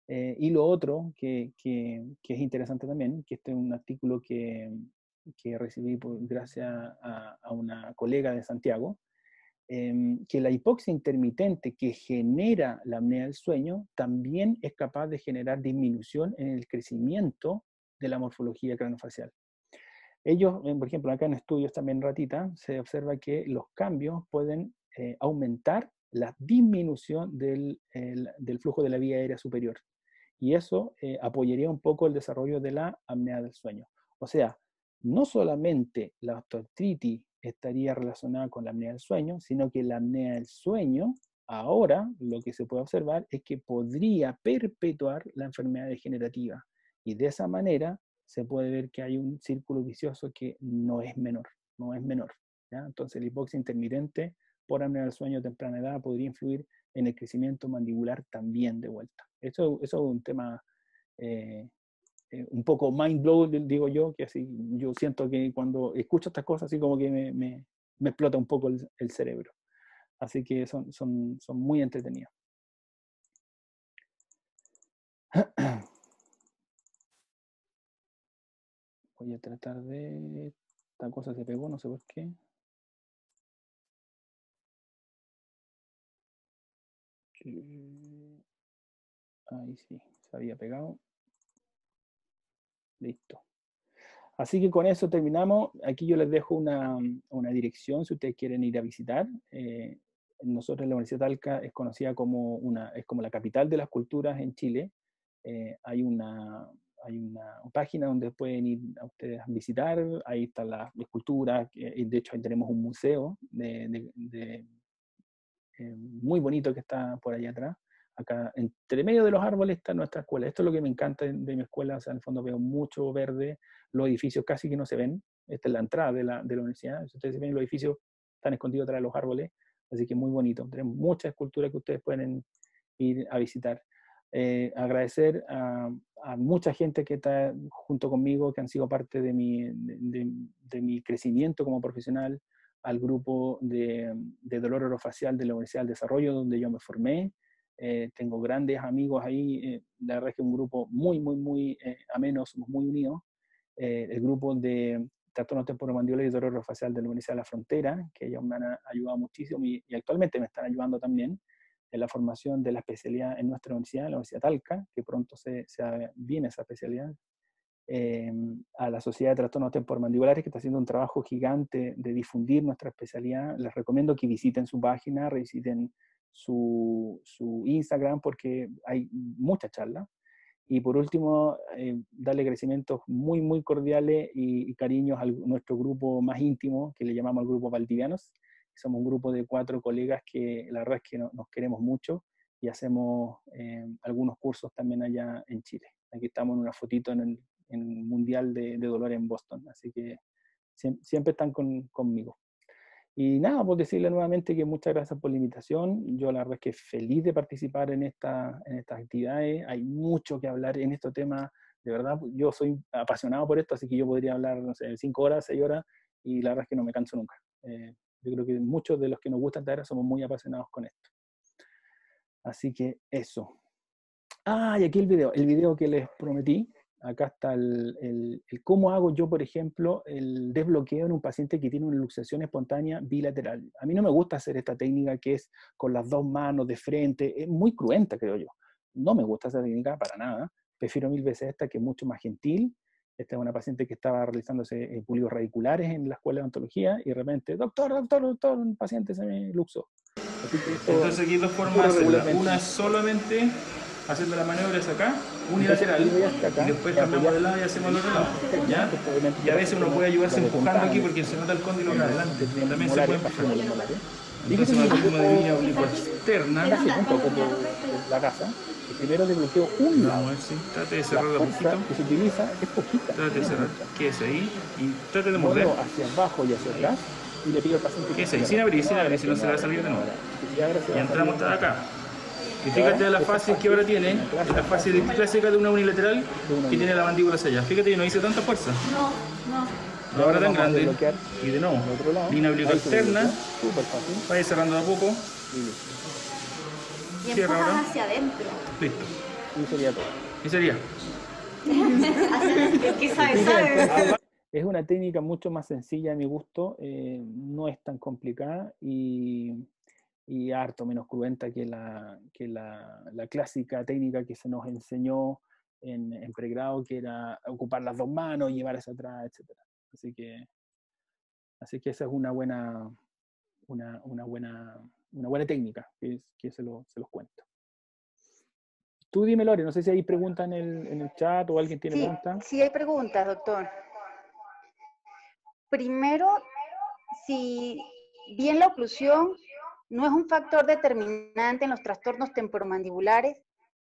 Y lo otro que es interesante también, que este es un artículo que recibí gracias a una colega de Santiago, que la hipoxia intermitente que genera la apnea del sueño también es capaz de generar disminución en el crecimiento de la morfología craneofacial. Ellos, por ejemplo, acá en estudios también ratita, se observa que los cambios pueden aumentar la disminución del flujo de la vía aérea superior. y eso apoyaría un poco el desarrollo de la apnea del sueño. O sea, no solamente la osteoartritis estaría relacionada con la apnea del sueño, sino que la apnea del sueño, ahora lo que se puede observar es que podría perpetuar la enfermedad degenerativa. Y de esa manera se puede ver que hay un círculo vicioso que no es menor, no es menor. ¿Ya? Entonces la hipoxia intermitente por apnea del sueño a temprana edad podría influir en el crecimiento mandibular también de vuelta. Eso es un tema un poco mind blow, digo yo, que así yo siento que cuando escucho estas cosas así como que me explota un poco el cerebro. Así que son muy entretenidos. Voy a tratar de... Esta cosa se pegó, no sé por qué. Ahí sí, se había pegado. Listo. Así que con eso terminamos. Aquí yo les dejo una dirección si ustedes quieren ir a visitar. Nosotros la Universidad de Talca es conocida como es como la capital de las culturas en Chile. Hay una página donde pueden ir a ustedes a visitar. Ahí están las esculturas. De hecho, ahí tenemos un museo muy bonito que está por allá atrás. Acá, entre medio de los árboles está nuestra escuela. Esto es lo que me encanta de mi escuela. O sea, en el fondo veo mucho verde, los edificios casi que no se ven. Esta es la entrada de la universidad. Si ustedes ven, los edificios están escondidos atrás de los árboles. Así que muy bonito. Tenemos muchas esculturas que ustedes pueden ir a visitar. Agradecer a mucha gente que está junto conmigo, que han sido parte de mi crecimiento como profesional, al grupo de dolor orofacial de la Universidad del Desarrollo, donde yo me formé. Tengo grandes amigos ahí, la verdad es que un grupo muy ameno, somos muy unidos. El grupo de trastornos temporomandibulares y dolor orofacial de la Universidad de la Frontera, que ellos me han ayudado muchísimo y actualmente me están ayudando también en la formación de la especialidad en nuestra universidad, la Universidad Talca, que pronto viene esa especialidad. A la Sociedad de Trastornos Temporomandibulares, que está haciendo un trabajo gigante de difundir nuestra especialidad. Les recomiendo que visiten su página, visiten su Instagram, porque hay mucha charla. Y por último, darle agradecimientos muy cordiales y cariños a nuestro grupo más íntimo, que le llamamos el Grupo Valdivianos. Somos un grupo de 4 colegas que la verdad es que nos queremos mucho y hacemos algunos cursos también allá en Chile. Aquí estamos en una fotito en el Mundial de Dolor en Boston, así que siempre están conmigo. Y nada, pues decirle nuevamente que muchas gracias por la invitación. Yo la verdad es que feliz de participar en estas actividades. Hay mucho que hablar en estos temas. De verdad, yo soy apasionado por esto, así que yo podría hablar, no sé, 5 horas, 6 horas, y la verdad es que no me canso nunca. Yo creo que muchos de los que nos gusta esta área somos muy apasionados con esto. Así que eso. Y aquí el video que les prometí. Acá está el cómo hago yo, por ejemplo, el desbloqueo en un paciente que tiene una luxación espontánea bilateral. A mí no me gusta hacer esta técnica que es con las 2 manos de frente. Es muy cruenta, creo yo. No me gusta esa técnica para nada. Prefiero 1000 veces esta, que es mucho más gentil. Esta es una paciente que estaba realizándose pulidos radiculares en la escuela de odontología y de repente, doctor, un paciente se me luxó. Así que entonces aquí hay 2 formas de hacerla. Una es solamente haciendo las maniobras acá, unilateral, y después cambiamos de lado y hacemos el otro lado, ¿ya? Y a veces uno puede ayudarse empujando aquí porque se nota el cóndilo acá adelante, también se puede empujar. Entonces una forma de línea oblicuo externa. Un poco de la casa. Y primero desbloqueo un lado. Vamos a ver si trate de cerrar un poquito. Que se utiliza es poquita. Trate de cerrar, quédese ahí y trate de morder. Hacia abajo y hacia atrás y le pido al paciente quédese ahí, sin abrir, si no se le va a salir de nuevo. Y entramos hasta acá. Y fíjate la fase que ahora tiene, la fase clásica de una unilateral que tiene la mandíbula hacia allá. Fíjate que no hice tanta fuerza. No. Ahora tan grande. Y de nuevo, línea oblicuo externa. Vaya cerrando de a poco. Y empujas hacia adentro. Listo. Y sería todo. Y sería. El que sabe. Es una técnica mucho más sencilla a mi gusto. No es tan complicada y harto menos cruenta que la clásica técnica que se nos enseñó en pregrado, que era ocupar las 2 manos, llevar hacia atrás, etc. Así que esa es una buena técnica que se los cuento. Tú dime, Lore, no sé si hay preguntas en el chat o alguien tiene Sí, preguntas. sí hay preguntas, doctor. Primero, si bien la oclusión no es un factor determinante en los trastornos temporomandibulares,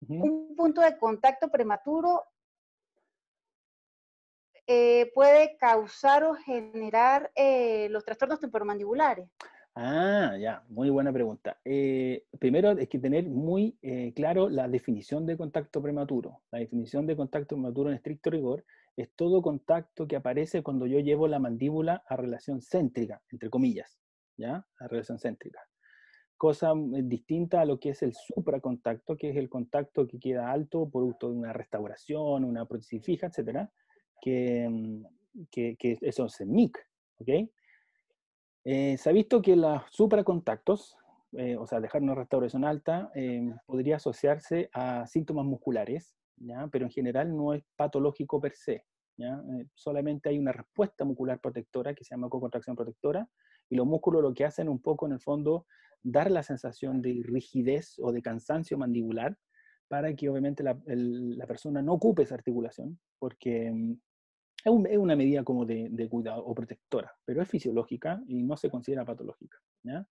un punto de contacto prematuro puede causar o generar los trastornos temporomandibulares. Ah, ya, muy buena pregunta. Primero hay que tener muy claro la definición de contacto prematuro. La definición de contacto prematuro en estricto rigor es todo contacto que aparece cuando yo llevo la mandíbula a relación céntrica, entre comillas, ¿ya? A relación céntrica. Cosa distinta a lo que es el supracontacto, que es el contacto que queda alto producto de una restauración, una prótesis fija, etcétera, que eso es el MIC, ¿ok? Se ha visto que los supracontactos, o sea, dejar una restauración alta, podría asociarse a síntomas musculares, ¿ya? Pero en general no es patológico per se, ¿ya? Solamente hay una respuesta muscular protectora que se llama cocontracción protectora, y los músculos lo que hacen un poco en el fondo, dar la sensación de rigidez o de cansancio mandibular para que obviamente la persona no ocupe esa articulación, porque es una medida como de cuidado o protectora, pero es fisiológica y no se considera patológica, ¿ya?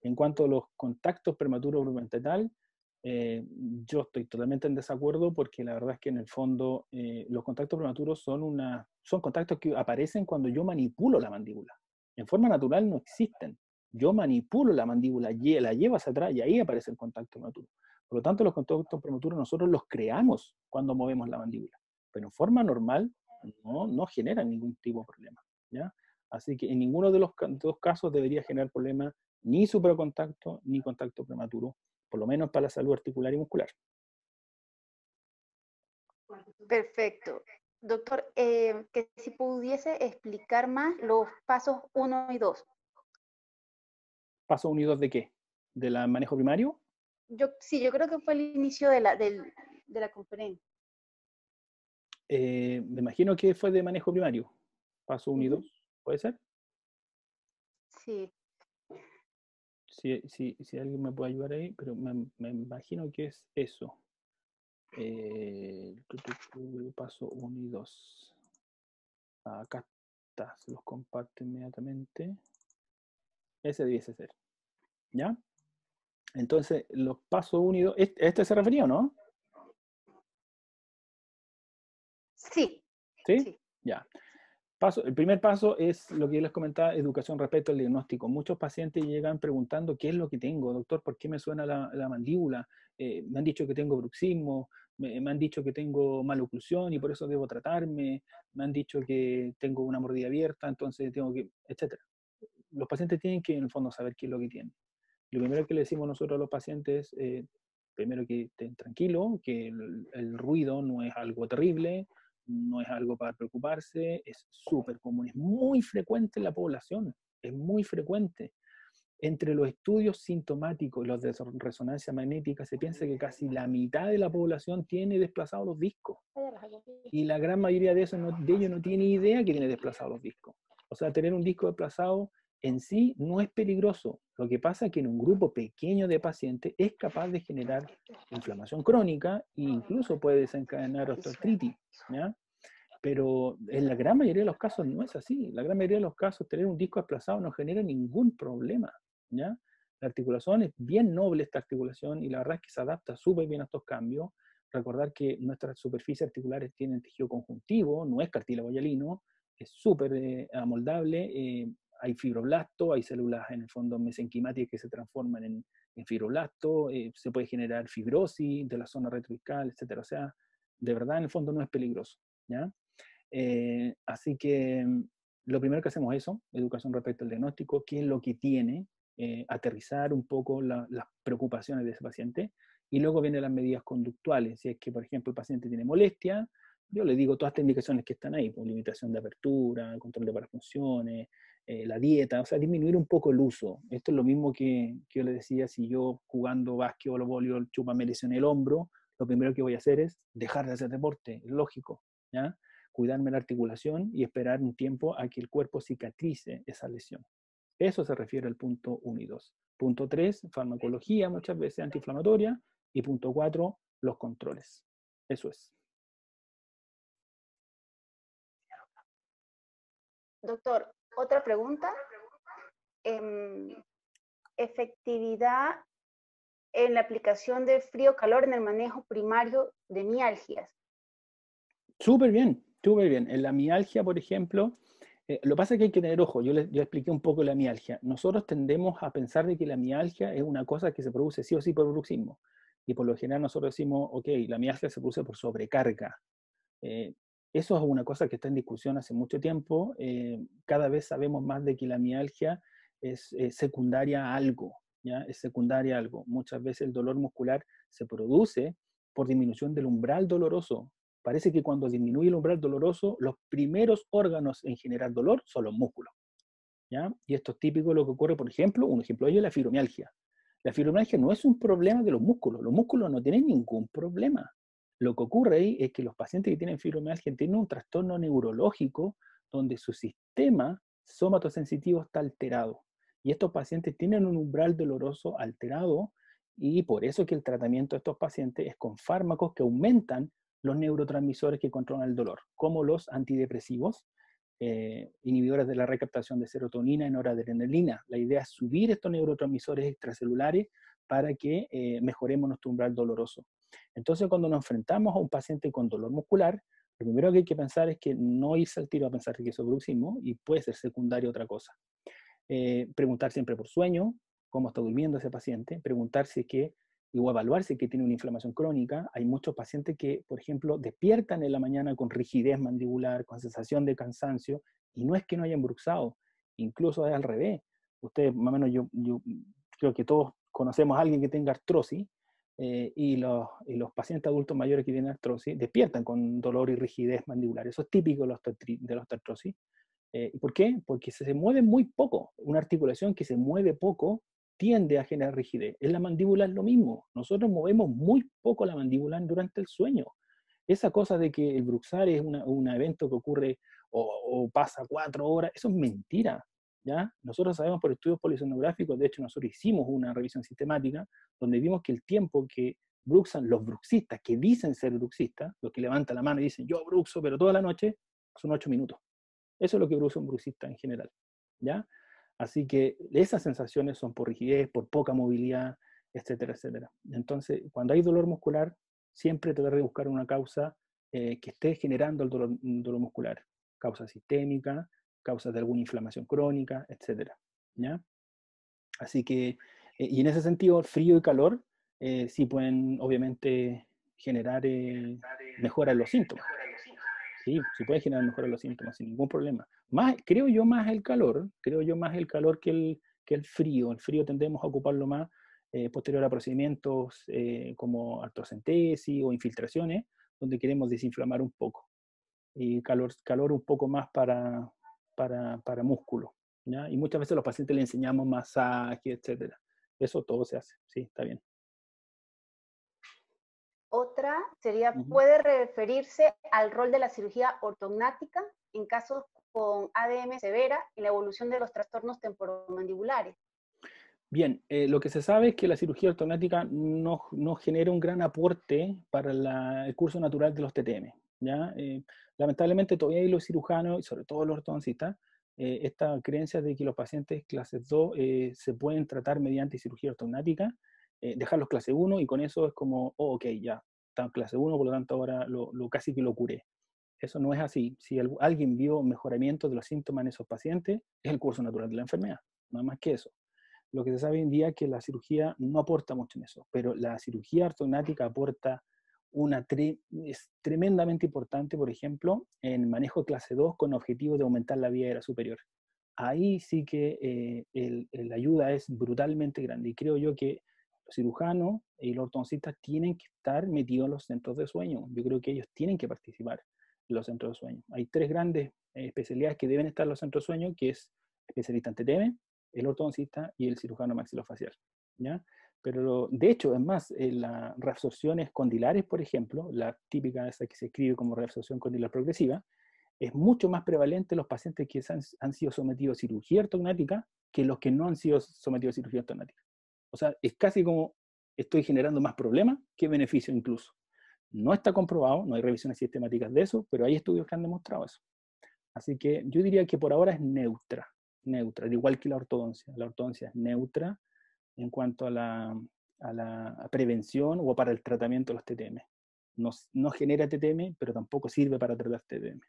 En cuanto a los contactos prematuros tal, yo estoy totalmente en desacuerdo porque la verdad es que en el fondo los contactos prematuros son contactos que aparecen cuando yo manipulo la mandíbula. En forma natural no existen. Yo manipulo la mandíbula, la llevo hacia atrás y ahí aparece el contacto prematuro. Por lo tanto, los contactos prematuros nosotros los creamos cuando movemos la mandíbula, pero en forma normal no genera ningún tipo de problema, ¿ya? Así que en ninguno de los dos casos debería generar problema ni supracontacto ni contacto prematuro, por lo menos para la salud articular y muscular. Perfecto. Doctor, que si pudiese explicar más los pasos 1 y 2. ¿Pasos unidos de qué? ¿Del manejo primario? Sí, yo creo que fue el inicio de la conferencia. Me imagino que fue de manejo primario. Paso 1 y 2, ¿puede ser? Sí. Si alguien me puede ayudar ahí, pero me imagino que es eso. Paso 1 y 2. Acá está, se los comparto inmediatamente. Ese debiese ser. ¿Ya? Entonces, los pasos 1 y 2. ¿Este se refería o no? Sí. ¿Sí? Sí. Ya. El primer paso es lo que yo les comentaba, educación respecto al diagnóstico. Muchos pacientes llegan preguntando qué es lo que tengo, doctor, ¿por qué me suena la mandíbula? Me han dicho que tengo bruxismo, me han dicho que tengo maloclusión y por eso debo tratarme, me han dicho que tengo una mordida abierta, entonces tengo que, etcétera. Los pacientes tienen que en el fondo saber qué es lo que tienen. Lo primero que le decimos nosotros a los pacientes es, primero que estén tranquilos, que el ruido no es algo terrible, no es algo para preocuparse, es súper común, es muy frecuente en la población, es muy frecuente. Entre los estudios sintomáticos y los de resonancia magnética se piensa que casi la mitad de la población tiene desplazados los discos. Y la gran mayoría de ellos no tiene idea que tiene desplazados los discos. O sea, tener un disco desplazado en sí no es peligroso. Lo que pasa es que en un grupo pequeño de pacientes es capaz de generar inflamación crónica e incluso puede desencadenar osteoartritis, ¿ya? Pero en la gran mayoría de los casos no es así. En la gran mayoría de los casos tener un disco desplazado no genera ningún problema, ¿ya? La articulación es bien noble, esta articulación, y la verdad es que se adapta súper bien a estos cambios. Recordar que nuestras superficies articulares tienen tejido conjuntivo, no es cartílago hialino, es súper amoldable, hay fibroblastos, hay células en el fondo mesenquimáticas que se transforman en fibroblastos, se puede generar fibrosis de la zona retroiscal, etc. O sea, de verdad en el fondo no es peligroso, ¿ya? Así que lo primero que hacemos es eso, educación respecto al diagnóstico, qué es lo que tiene, aterrizar un poco las preocupaciones de ese paciente, y luego vienen las medidas conductuales. Si es que, por ejemplo, el paciente tiene molestia, yo le digo todas estas indicaciones que están ahí, pues, limitación de apertura, control de parafunciones, la dieta, o sea, disminuir un poco el uso. Esto es lo mismo que yo le decía, si yo jugando básquetbol o voleibol me lesioné el hombro, lo primero que voy a hacer es dejar de hacer deporte, es lógico, ¿ya? Cuidarme la articulación y esperar un tiempo a que el cuerpo cicatrice esa lesión. Eso se refiere al punto 1 y 2. Punto 3, farmacología, muchas veces antiinflamatoria. Y punto 4, los controles. Eso es. Doctor, otra pregunta. Efectividad en la aplicación de frío-calor en el manejo primario de mialgias. Súper bien, súper bien. En la mialgia, por ejemplo, lo que pasa es que hay que tener ojo. Yo expliqué un poco la mialgia. Nosotros tendemos a pensar de que la mialgia es una cosa que se produce sí o sí por bruxismo. Y por lo general nosotros decimos, ok, la mialgia se produce por sobrecarga. Eso es una cosa que está en discusión hace mucho tiempo. Cada vez sabemos más de que la mialgia es secundaria a algo, ¿ya? Es secundaria a algo. Muchas veces el dolor muscular se produce por disminución del umbral doloroso. Parece que cuando disminuye el umbral doloroso, los primeros órganos en generar dolor son los músculos, ¿ya? Y esto es típico de lo que ocurre, por ejemplo, un ejemplo de ello es la fibromialgia. La fibromialgia no es un problema de los músculos no tienen ningún problema. Lo que ocurre ahí es que los pacientes que tienen fibromialgia tienen un trastorno neurológico donde su sistema somatosensitivo está alterado. Y estos pacientes tienen un umbral doloroso alterado y por eso que el tratamiento de estos pacientes es con fármacos que aumentan los neurotransmisores que controlan el dolor, como los antidepresivos, inhibidores de la recaptación de serotonina y noradrenalina. La idea es subir estos neurotransmisores extracelulares para que mejoremos nuestro umbral doloroso. Entonces, cuando nos enfrentamos a un paciente con dolor muscular, lo primero que hay que pensar es que no irse al tiro a pensar que eso es bruxismo y puede ser secundario a otra cosa. Preguntar siempre por sueño, cómo está durmiendo ese paciente, preguntar si es que, o evaluar si es que tiene una inflamación crónica. Hay muchos pacientes que, por ejemplo, despiertan en la mañana con rigidez mandibular, con sensación de cansancio, y no es que no hayan bruxado, incluso es al revés. Ustedes, más o menos, yo creo que todos conocemos a alguien que tenga artrosis, y los pacientes adultos mayores que tienen artrosis despiertan con dolor y rigidez mandibular. Eso es típico de los artrosis. ¿Por qué? Porque se mueve muy poco. Una articulación que se mueve poco tiende a generar rigidez. En la mandíbula es lo mismo. Nosotros movemos muy poco la mandíbula durante el sueño. Esa cosa de que el bruxar es un evento que ocurre o pasa 4 horas, eso es mentira, ¿ya? Nosotros sabemos por estudios polisonográficos, de hecho nosotros hicimos una revisión sistemática donde vimos que el tiempo que bruxan los bruxistas, que dicen ser bruxistas, los que levantan la mano y dicen yo bruxo, pero toda la noche, son 8 minutos. Eso es lo que produce un bruxista en general, ¿ya? Así que esas sensaciones son por rigidez, por poca movilidad, etcétera, etcétera. Entonces, cuando hay dolor muscular, siempre tratar de buscar una causa que esté generando el dolor muscular. Causa sistémica, causas de alguna inflamación crónica, etcétera, ¿ya? Así que, y en ese sentido, frío y calor sí pueden, obviamente, generar mejora en los síntomas. Sí, se puede generar mejora en los síntomas sin ningún problema. Creo yo más el calor que el frío. El frío tendemos a ocuparlo más posterior a procedimientos como artrocentesis o infiltraciones, donde queremos desinflamar un poco. Y calor un poco más para músculo, ¿ya? Y muchas veces a los pacientes les enseñamos masaje, etc. Eso todo se hace, sí, está bien. Otra sería, ¿puede referirse al rol de la cirugía ortognática en casos con ADM severa en la evolución de los trastornos temporomandibulares? Bien, lo que se sabe es que la cirugía ortognática no genera un gran aporte para el curso natural de los TTM, ¿ya? Lamentablemente todavía hay los cirujanos, y sobre todo los ortodoncistas, esta creencia de que los pacientes clase 2 se pueden tratar mediante cirugía ortognática, dejarlos clase 1 y con eso es como, oh, ok, ya, está en clase 1, por lo tanto ahora casi que lo curé. Eso no es así. Si alguien vio mejoramiento de los síntomas en esos pacientes, es el curso natural de la enfermedad, nada más que eso. Lo que se sabe hoy en día es que la cirugía no aporta mucho en eso, pero la cirugía ortognática aporta es tremendamente importante, por ejemplo, en manejo de clase 2 con objetivo de aumentar la vía aérea superior. Ahí sí que la ayuda es brutalmente grande y creo yo que los cirujanos y los ortodoncistas tienen que estar metidos en los centros de sueño. Yo creo que ellos tienen que participar en los centros de sueño. Hay 3 grandes especialidades que deben estar en los centros de sueño, que es especialista en TTM, el ortodoncista y el cirujano maxilofacial, ¿ya? Pero de hecho, es más, las reabsorciones condilares, por ejemplo, la típica esa que se escribe como reabsorción condilar progresiva, es mucho más prevalente en los pacientes que han sido sometidos a cirugía ortognática que los que no han sido sometidos a cirugía ortognática. O sea, es casi como estoy generando más problemas que beneficio incluso. No está comprobado, no hay revisiones sistemáticas de eso, pero hay estudios que han demostrado eso. Así que yo diría que por ahora es neutra, al igual que la ortodoncia. La ortodoncia es neutra en cuanto a la prevención o para el tratamiento de los TTM. No genera TTM, pero tampoco sirve para tratar TTM.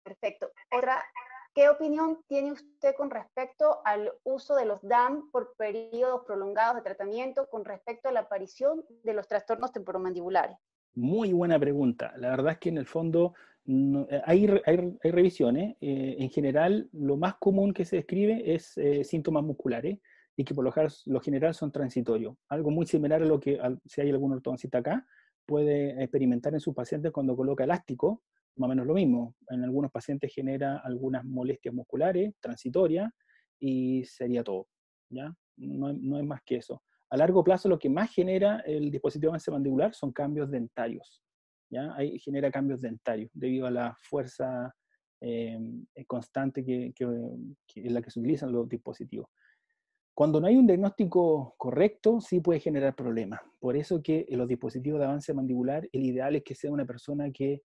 Perfecto. ¿Qué opinión tiene usted con respecto al uso de los DAM por periodos prolongados de tratamiento con respecto a la aparición de los trastornos temporomandibulares? Muy buena pregunta. La verdad es que en el fondo hay revisiones. En general, lo más común que se describe es síntomas musculares y que por lo general son transitorios. Algo muy similar a lo que, si hay algún ortodoncista acá, puede experimentar en sus pacientes cuando coloca elástico, más o menos lo mismo. En algunos pacientes genera algunas molestias musculares transitorias y sería todo, ¿ya? No es más que eso. A largo plazo lo que más genera el dispositivo avance mandibular son cambios dentarios, ¿ya? Ahí genera cambios dentarios debido a la fuerza constante en la que se utilizan los dispositivos. Cuando no hay un diagnóstico correcto, sí puede generar problemas. Por eso que en los dispositivos de avance mandibular, el ideal es que sea una persona que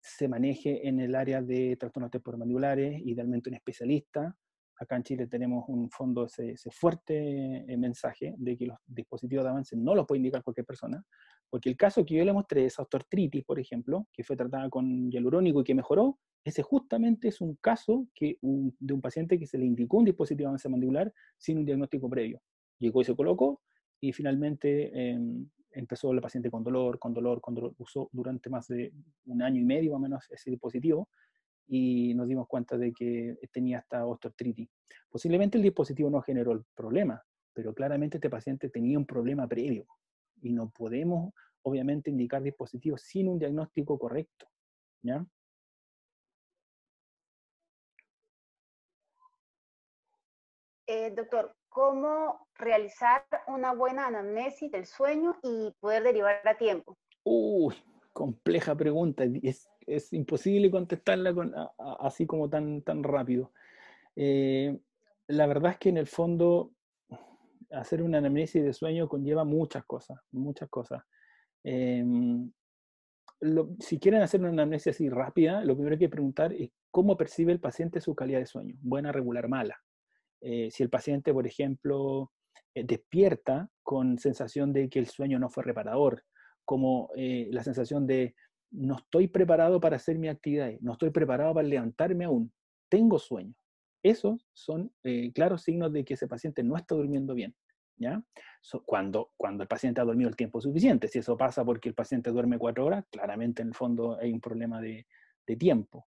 se maneje en el área de trastornos temporomandibulares, idealmente un especialista. Acá en Chile tenemos un fondo, ese fuerte mensaje de que los dispositivos de avance no los puede indicar cualquier persona, porque el caso que yo le mostré, esa osteoartritis, por ejemplo, que fue tratada con hialurónico y que mejoró, ese justamente es un caso de un paciente que se le indicó un dispositivo de avance mandibular sin un diagnóstico previo. Llegó y se colocó, y finalmente empezó la paciente con dolor, usó durante más de 1 año y medio más o menos ese dispositivo, y nos dimos cuenta de que tenía esta osteoartritis. Posiblemente el dispositivo no generó el problema, pero claramente este paciente tenía un problema previo, y no podemos, obviamente, indicar dispositivos sin un diagnóstico correcto, ¿ya? Doctor, ¿cómo realizar una buena anamnesis del sueño y poder derivar a tiempo? Uy, compleja pregunta. Es imposible contestarla así como tan rápido. La verdad es que en el fondo hacer una anamnesis de sueño conlleva muchas cosas, muchas cosas. Si quieren hacer una anamnesis así rápida, lo primero que hay que preguntar es cómo percibe el paciente su calidad de sueño, buena, regular, mala. Si el paciente, por ejemplo, despierta con sensación de que el sueño no fue reparador, como la sensación de no estoy preparado para hacer mi actividad, no estoy preparado para levantarme aún, tengo sueño. Esos son claros signos de que ese paciente no está durmiendo bien, ¿ya? Cuando el paciente ha dormido el tiempo suficiente. Si eso pasa porque el paciente duerme 4 horas, claramente en el fondo hay un problema de tiempo.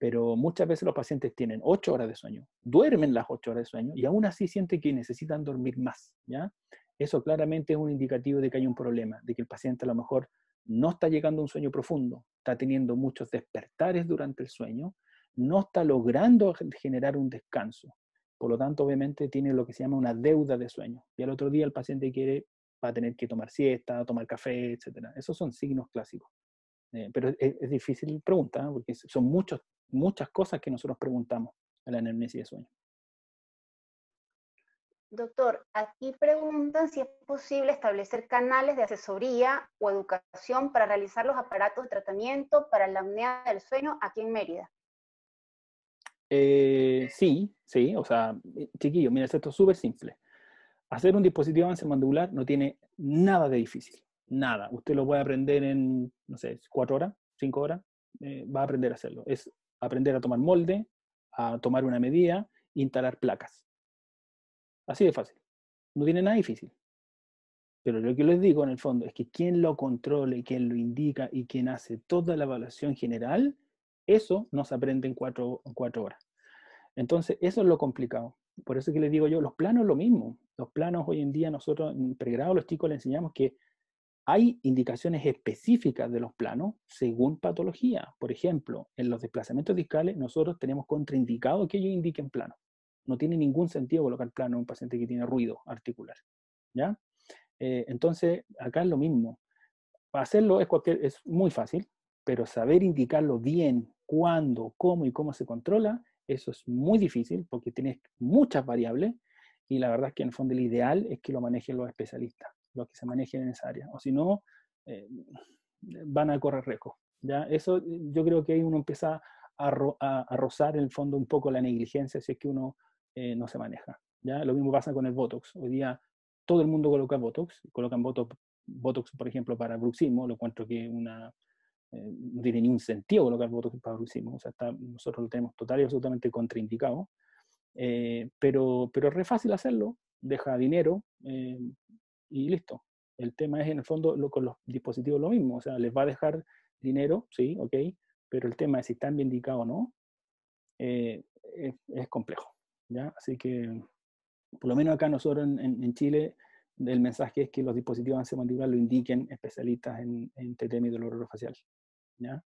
Pero muchas veces los pacientes tienen 8 horas de sueño, duermen las 8 horas de sueño y aún así sienten que necesitan dormir más, ¿ya? Eso claramente es un indicativo de que hay un problema, de que el paciente a lo mejor no está llegando a un sueño profundo, está teniendo muchos despertares durante el sueño, no está logrando generar un descanso. Por lo tanto, obviamente tiene lo que se llama una deuda de sueño. Y al otro día el paciente va a tener que tomar siesta, tomar café, etc. Esos son signos clásicos. Pero es difícil preguntar, ¿eh? Porque son muchas cosas que nosotros preguntamos en la anamnesis de sueño. Doctor, aquí preguntan si es posible establecer canales de asesoría o educación para realizar los aparatos de tratamiento para la apnea del sueño aquí en Mérida. Sí, o sea, chiquillos, mira, esto es súper simple. Hacer un dispositivo avance mandibular no tiene nada de difícil, nada. Usted lo puede aprender en, no sé, 4 horas, 5 horas, va a aprender a hacerlo. Es aprender a tomar molde, a tomar una medida, instalar placas. Así de fácil. No tiene nada difícil. Pero lo que les digo en el fondo es que quien lo controle, quien lo indica y quien hace toda la evaluación general, eso no se aprende en 4 horas. Entonces, eso es lo complicado. Por eso que les digo yo, los planos es lo mismo. Los planos hoy en día nosotros en pregrado a los chicos les enseñamos que hay indicaciones específicas de los planos según patología. Por ejemplo, en los desplazamientos discales nosotros tenemos contraindicado que ellos indiquen plano. No tiene ningún sentido colocar plano en un paciente que tiene ruido articular, ¿ya? Entonces, acá es lo mismo. Para hacerlo es muy fácil, pero saber indicarlo bien, cuándo, cómo y cómo se controla, eso es muy difícil porque tienes muchas variables y la verdad es que en el fondo el ideal es que lo manejen los especialistas, los que se manejen en esa área, o si no, van a correr riesgo. ¿Ya? Eso yo creo que ahí uno empieza a rozar en el fondo un poco la negligencia si es que uno no se maneja. ¿Ya? Lo mismo pasa con el Botox. Hoy día todo el mundo colocan Botox, por ejemplo, para bruxismo. Lo encuentro que no tiene ni un sentido colocar Botox para bruxismo. O sea, nosotros lo tenemos total y absolutamente contraindicado. Pero es re fácil hacerlo, deja dinero y listo. El tema es en el fondo con los dispositivos lo mismo, o sea, les va a dejar dinero, sí, ok, pero el tema es si están bien indicados o no, es complejo, ¿ya? Así que, por lo menos acá nosotros en Chile, el mensaje es que los dispositivos ansimandibular lo indiquen especialistas en TTM y dolor orofacial, ¿ya?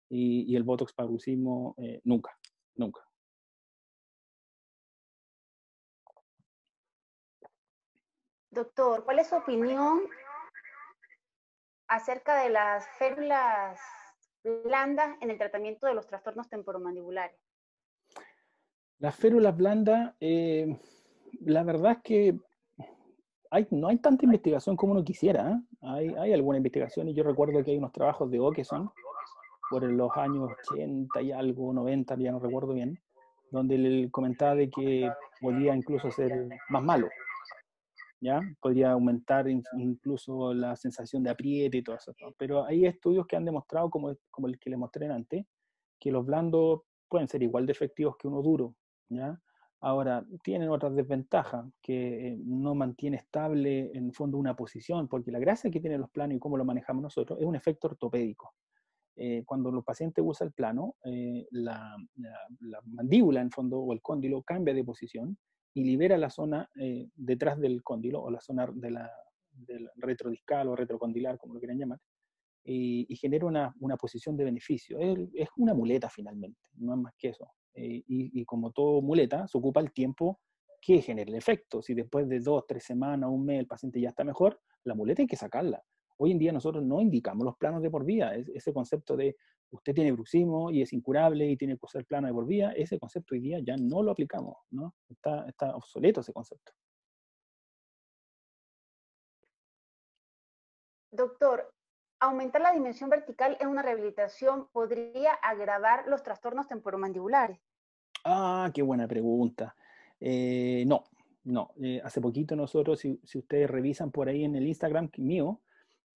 Y el Botox para bruxismo, nunca, nunca. Doctor, ¿cuál es su opinión acerca de las férulas blandas en el tratamiento de los trastornos temporomandibulares? Las férulas blandas, la verdad es que no hay tanta investigación como uno quisiera. Hay alguna investigación y yo recuerdo que hay unos trabajos de Okeson por los años 80 y algo, 90, ya no recuerdo bien, donde él comentaba de que podía incluso ser más malo, ¿ya? Podría aumentar incluso la sensación de apriete y todo eso, ¿no? Pero hay estudios que han demostrado, como el que les mostré antes, que los blandos pueden ser igual de efectivos que uno duro, ¿ya? Ahora, tienen otras desventajas, que no mantiene estable en el fondo una posición, porque la gracia que tienen los planos y cómo lo manejamos nosotros es un efecto ortopédico. Cuando el paciente usa el plano, la mandíbula en fondo o el cóndilo cambia de posición y libera la zona detrás del cóndilo o la zona del retrodiscal o retrocondilar, como lo quieran llamar, y genera una posición de beneficio. Es una muleta finalmente, no es más que eso. Y como todo muleta, se ocupa el tiempo que genera el efecto. Si después de 2, 3 semanas, un mes, el paciente ya está mejor, la muleta hay que sacarla. Hoy en día nosotros no indicamos los planos de por vida. Ese concepto de usted tiene bruxismo y es incurable y tiene que usar plano de por vida, ese concepto hoy día ya no lo aplicamos, ¿no? Está obsoleto ese concepto. Doctor, ¿aumentar la dimensión vertical en una rehabilitación podría agravar los trastornos temporomandibulares? Ah, qué buena pregunta. No. Hace poquito nosotros, si ustedes revisan por ahí en el Instagram mío,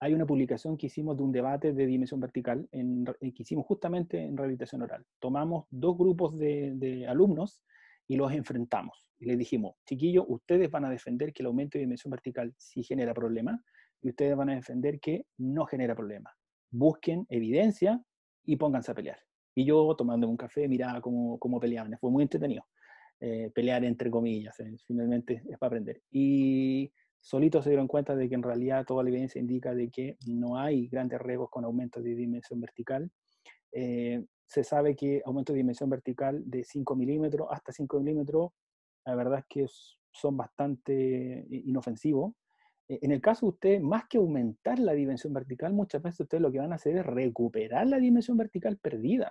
hay una publicación que hicimos de un debate de dimensión vertical que hicimos justamente en rehabilitación oral. Tomamos 2 grupos de alumnos y los enfrentamos. Y les dijimos, chiquillos, ustedes van a defender que el aumento de dimensión vertical sí genera problemas y ustedes van a defender que no genera problemas. Busquen evidencia y pónganse a pelear. Y yo, tomando un café, miraba cómo peleaban. Fue muy entretenido. Pelear entre comillas, finalmente es para aprender. Y solitos se dieron cuenta de que en realidad toda la evidencia indica de que no hay grandes riesgos con aumentos de dimensión vertical. Se sabe que aumentos de dimensión vertical de 5 milímetros hasta 5 milímetros, la verdad es que son bastante inofensivos. En el caso de ustedes, más que aumentar la dimensión vertical, muchas veces ustedes lo que van a hacer es recuperar la dimensión vertical perdida.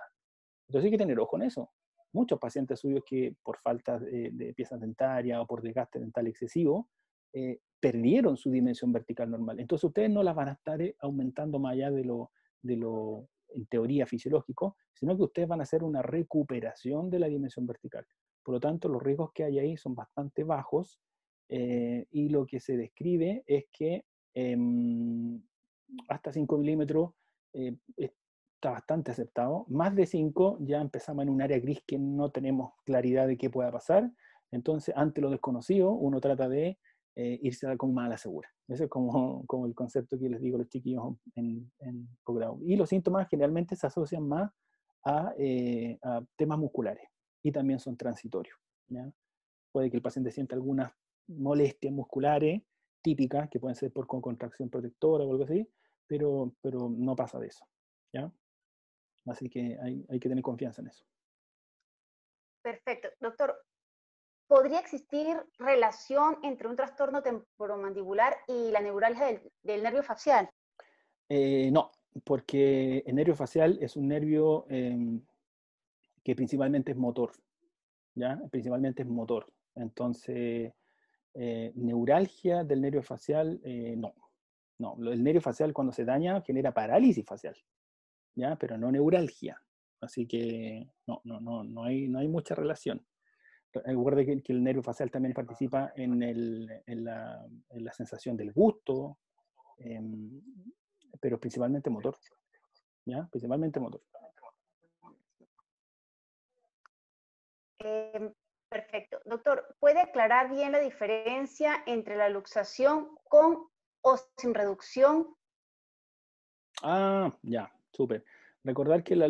Entonces hay que tener ojo en eso. Muchos pacientes suyos que por falta de piezas dentarias o por desgaste dental excesivo, perdieron su dimensión vertical normal. Entonces ustedes no las van a estar aumentando más allá de lo en teoría fisiológico, sino que ustedes van a hacer una recuperación de la dimensión vertical. Por lo tanto, los riesgos que hay ahí son bastante bajos y lo que se describe es que hasta 5 milímetros está bastante aceptado. Más de 5 ya empezamos en un área gris que no tenemos claridad de qué pueda pasar. Entonces, ante lo desconocido, uno trata de irse como más a la segura. Ese es como el concepto que les digo a los chiquillos en posgrado. Y los síntomas generalmente se asocian más a temas musculares y también son transitorios, ¿ya? Puede que el paciente sienta algunas molestias musculares típicas, que pueden ser por contracción protectora o algo así, pero no pasa de eso, ¿ya? Así que hay que tener confianza en eso. Perfecto. Doctor, ¿podría existir relación entre un trastorno temporomandibular y la neuralgia del nervio facial? No, porque el nervio facial es un nervio que principalmente es motor, ¿ya? Principalmente es motor. Entonces, Neuralgia del nervio facial, no. No, el nervio facial cuando se daña genera parálisis facial, ¿ya? Pero no neuralgia. Así que no hay mucha relación. Recuerde que el nervio facial también participa en la sensación del gusto, pero principalmente motor, ¿ya? Principalmente motor. Perfecto. Doctor, ¿puede aclarar bien la diferencia entre la luxación con o sin reducción? Ah, ya, súper. Recordar que la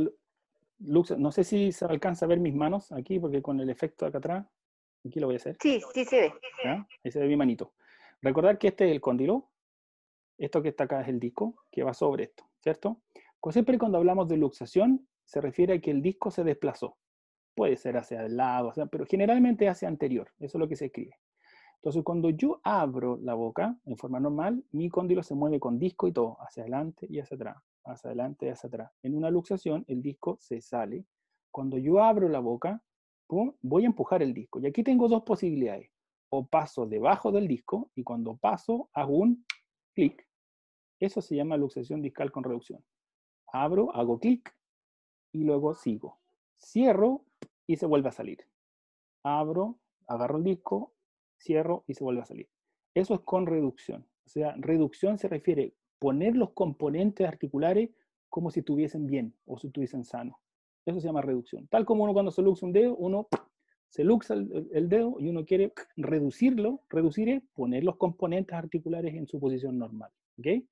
luxación, no sé si se alcanza a ver mis manos aquí, porque con el efecto acá atrás, aquí lo voy a hacer. Sí, sí se ve. ¿Ya? Ahí se ve mi manito. Recordar que este es el cóndilo, esto que está acá es el disco, que va sobre esto, ¿cierto? Siempre cuando hablamos de luxación, se refiere a que el disco se desplazó. Puede ser hacia el lado, pero generalmente hacia anterior. Eso es lo que se escribe. Entonces, cuando yo abro la boca en forma normal, mi cóndilo se mueve con disco y todo, hacia adelante y hacia atrás, hacia adelante y hacia atrás. En una luxación, el disco se sale. Cuando yo abro la boca, ¡pum!, voy a empujar el disco. Y aquí tengo dos posibilidades. O paso debajo del disco, y cuando paso, hago un clic. Eso se llama luxación discal con reducción. Abro, hago clic, y luego sigo. Cierro, y se vuelve a salir. Abro, agarro el disco, cierro y se vuelve a salir. Eso es con reducción. O sea, reducción se refiere a poner los componentes articulares como si estuviesen bien o si estuviesen sanos. Eso se llama reducción. Tal como uno cuando se luxa un dedo, uno se luxa el dedo y uno quiere reducirlo. Reducir es poner los componentes articulares en su posición normal. ¿Okay?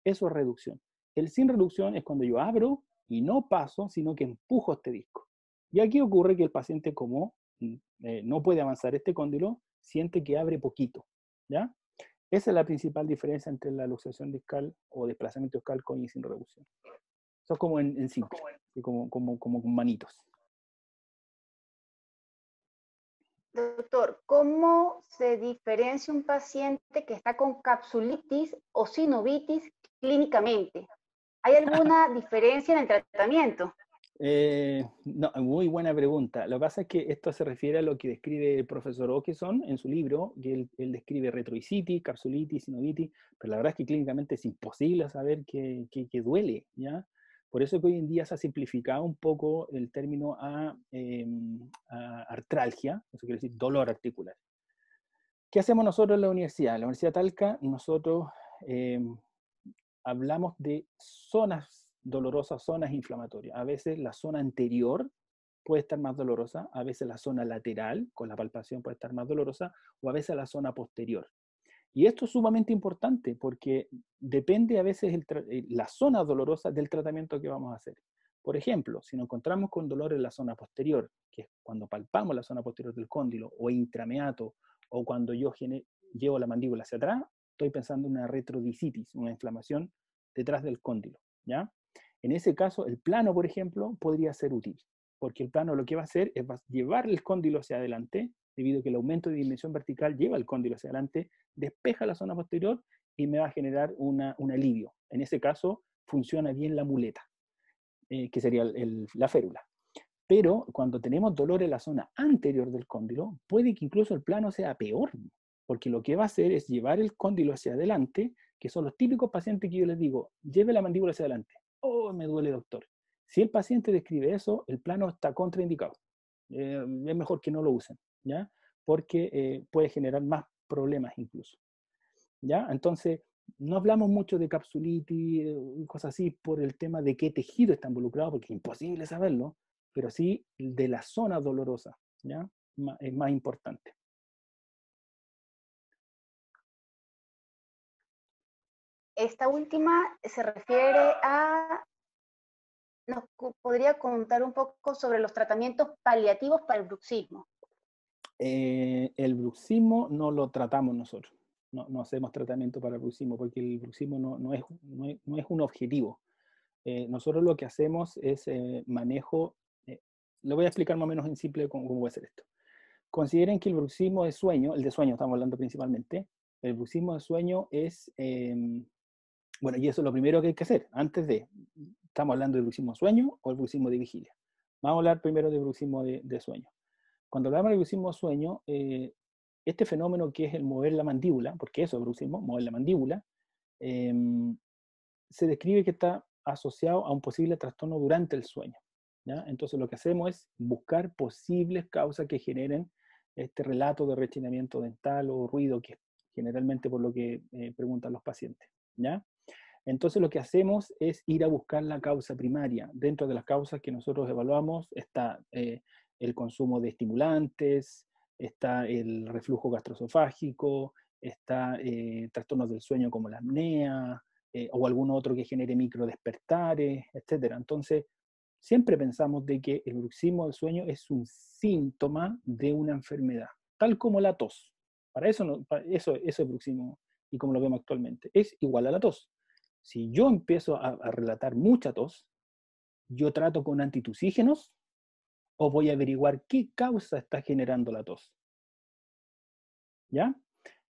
Eso es reducción. El sin reducción es cuando yo abro y no paso, sino que empujo este disco. Y aquí ocurre que el paciente, como no puede avanzar este cóndilo, siente que abre poquito, ¿ya? Esa es la principal diferencia entre la luxación discal o desplazamiento discal con y sin reducción. Eso es como en simple, como con manitos. Doctor, ¿cómo se diferencia un paciente que está con capsulitis o sinovitis clínicamente? ¿Hay alguna diferencia en el tratamiento? No, muy buena pregunta. Lo que pasa es que esto se refiere a lo que describe el profesor Okeson en su libro, que él describe retroisitis, capsulitis, sinovitis, pero la verdad es que clínicamente es imposible saber que duele, ¿ya? Por eso que hoy en día se ha simplificado un poco el término a artralgia, eso quiere decir dolor articular. ¿Qué hacemos nosotros en la universidad? En la Universidad de Talca, nosotros hablamos de zonas dolorosas, zonas inflamatorias. A veces la zona anterior puede estar más dolorosa, a veces la zona lateral, con la palpación puede estar más dolorosa, o a veces la zona posterior. Y esto es sumamente importante porque depende a veces la zona dolorosa del tratamiento que vamos a hacer. Por ejemplo, si nos encontramos con dolor en la zona posterior, que es cuando palpamos la zona posterior del cóndilo, o intrameato, o cuando yo llevo la mandíbula hacia atrás, estoy pensando en una retrodicitis, una inflamación detrás del cóndilo, ¿ya? En ese caso, el plano, por ejemplo, podría ser útil, porque el plano lo que va a hacer es llevar el cóndilo hacia adelante, debido a que el aumento de dimensión vertical lleva el cóndilo hacia adelante, despeja la zona posterior y me va a generar un alivio. En ese caso, funciona bien la muleta, que sería la férula. Pero cuando tenemos dolor en la zona anterior del cóndilo, puede que incluso el plano sea peor, porque lo que va a hacer es llevar el cóndilo hacia adelante, que son los típicos pacientes que yo les digo, lleve la mandíbula hacia adelante. Oh, me duele, doctor. Si el paciente describe eso, el plano está contraindicado. Es mejor que no lo usen, ¿ya? Porque puede generar más problemas incluso, ¿ya? Entonces, no hablamos mucho de capsulitis y cosas así por el tema de qué tejido está involucrado, porque es imposible saberlo, pero sí de la zona dolorosa, ¿ya? Es más importante. Esta última se refiere a... ¿Nos podría contar un poco sobre los tratamientos paliativos para el bruxismo? El bruxismo no lo tratamos nosotros. No hacemos tratamiento para el bruxismo, porque el bruxismo no es un objetivo. Nosotros lo que hacemos es manejo, lo voy a explicar más o menos en simple cómo va a ser esto. Consideren que el bruxismo de sueño, el de sueño estamos hablando principalmente, el bruxismo de sueño es, bueno, y eso es lo primero que hay que hacer, estamos hablando de bruxismo de sueño o el bruxismo de vigilia. Vamos a hablar primero de bruxismo de sueño. Cuando hablamos de bruxismo de sueño, este fenómeno que es el mover la mandíbula, porque eso es bruxismo, mover la mandíbula, se describe que está asociado a un posible trastorno durante el sueño, ¿ya? Entonces lo que hacemos es buscar posibles causas que generen este relato de rechinamiento dental o ruido, que es generalmente por lo que preguntan los pacientes, ¿ya? Entonces lo que hacemos es ir a buscar la causa primaria. Dentro de las causas que nosotros evaluamos está el consumo de estimulantes, está el reflujo gastroesofágico, está trastornos del sueño como la apnea, o algún otro que genere microdespertares, etc. Entonces, siempre pensamos de que el bruxismo del sueño es un síntoma de una enfermedad, tal como la tos. Para eso, eso es bruxismo, y como lo vemos actualmente, es igual a la tos. Si yo empiezo a relatar mucha tos, yo trato con antitusígenos o voy a averiguar qué causa está generando la tos. ¿Ya?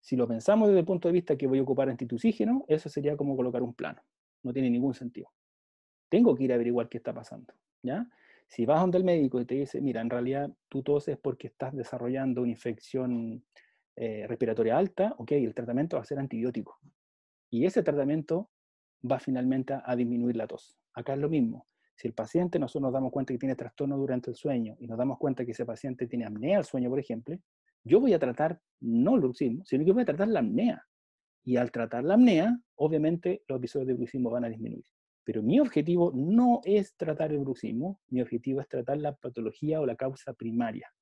Si lo pensamos desde el punto de vista que voy a ocupar antitusígeno, eso sería como colocar un plano. No tiene ningún sentido. Tengo que ir a averiguar qué está pasando, ¿ya? Si vas donde el médico y te dice, mira, en realidad tu tos es porque estás desarrollando una infección respiratoria alta, ok, el tratamiento va a ser antibiótico. Y ese tratamiento va finalmente a disminuir la tos. Acá es lo mismo. Si el paciente, nosotros nos damos cuenta que tiene trastorno durante el sueño y nos damos cuenta que ese paciente tiene apnea al sueño, por ejemplo, yo voy a tratar no el bruxismo, sino que voy a tratar la apnea. Y al tratar la apnea, obviamente los episodios de bruxismo van a disminuir. Pero mi objetivo no es tratar el bruxismo, mi objetivo es tratar la patología o la causa primaria,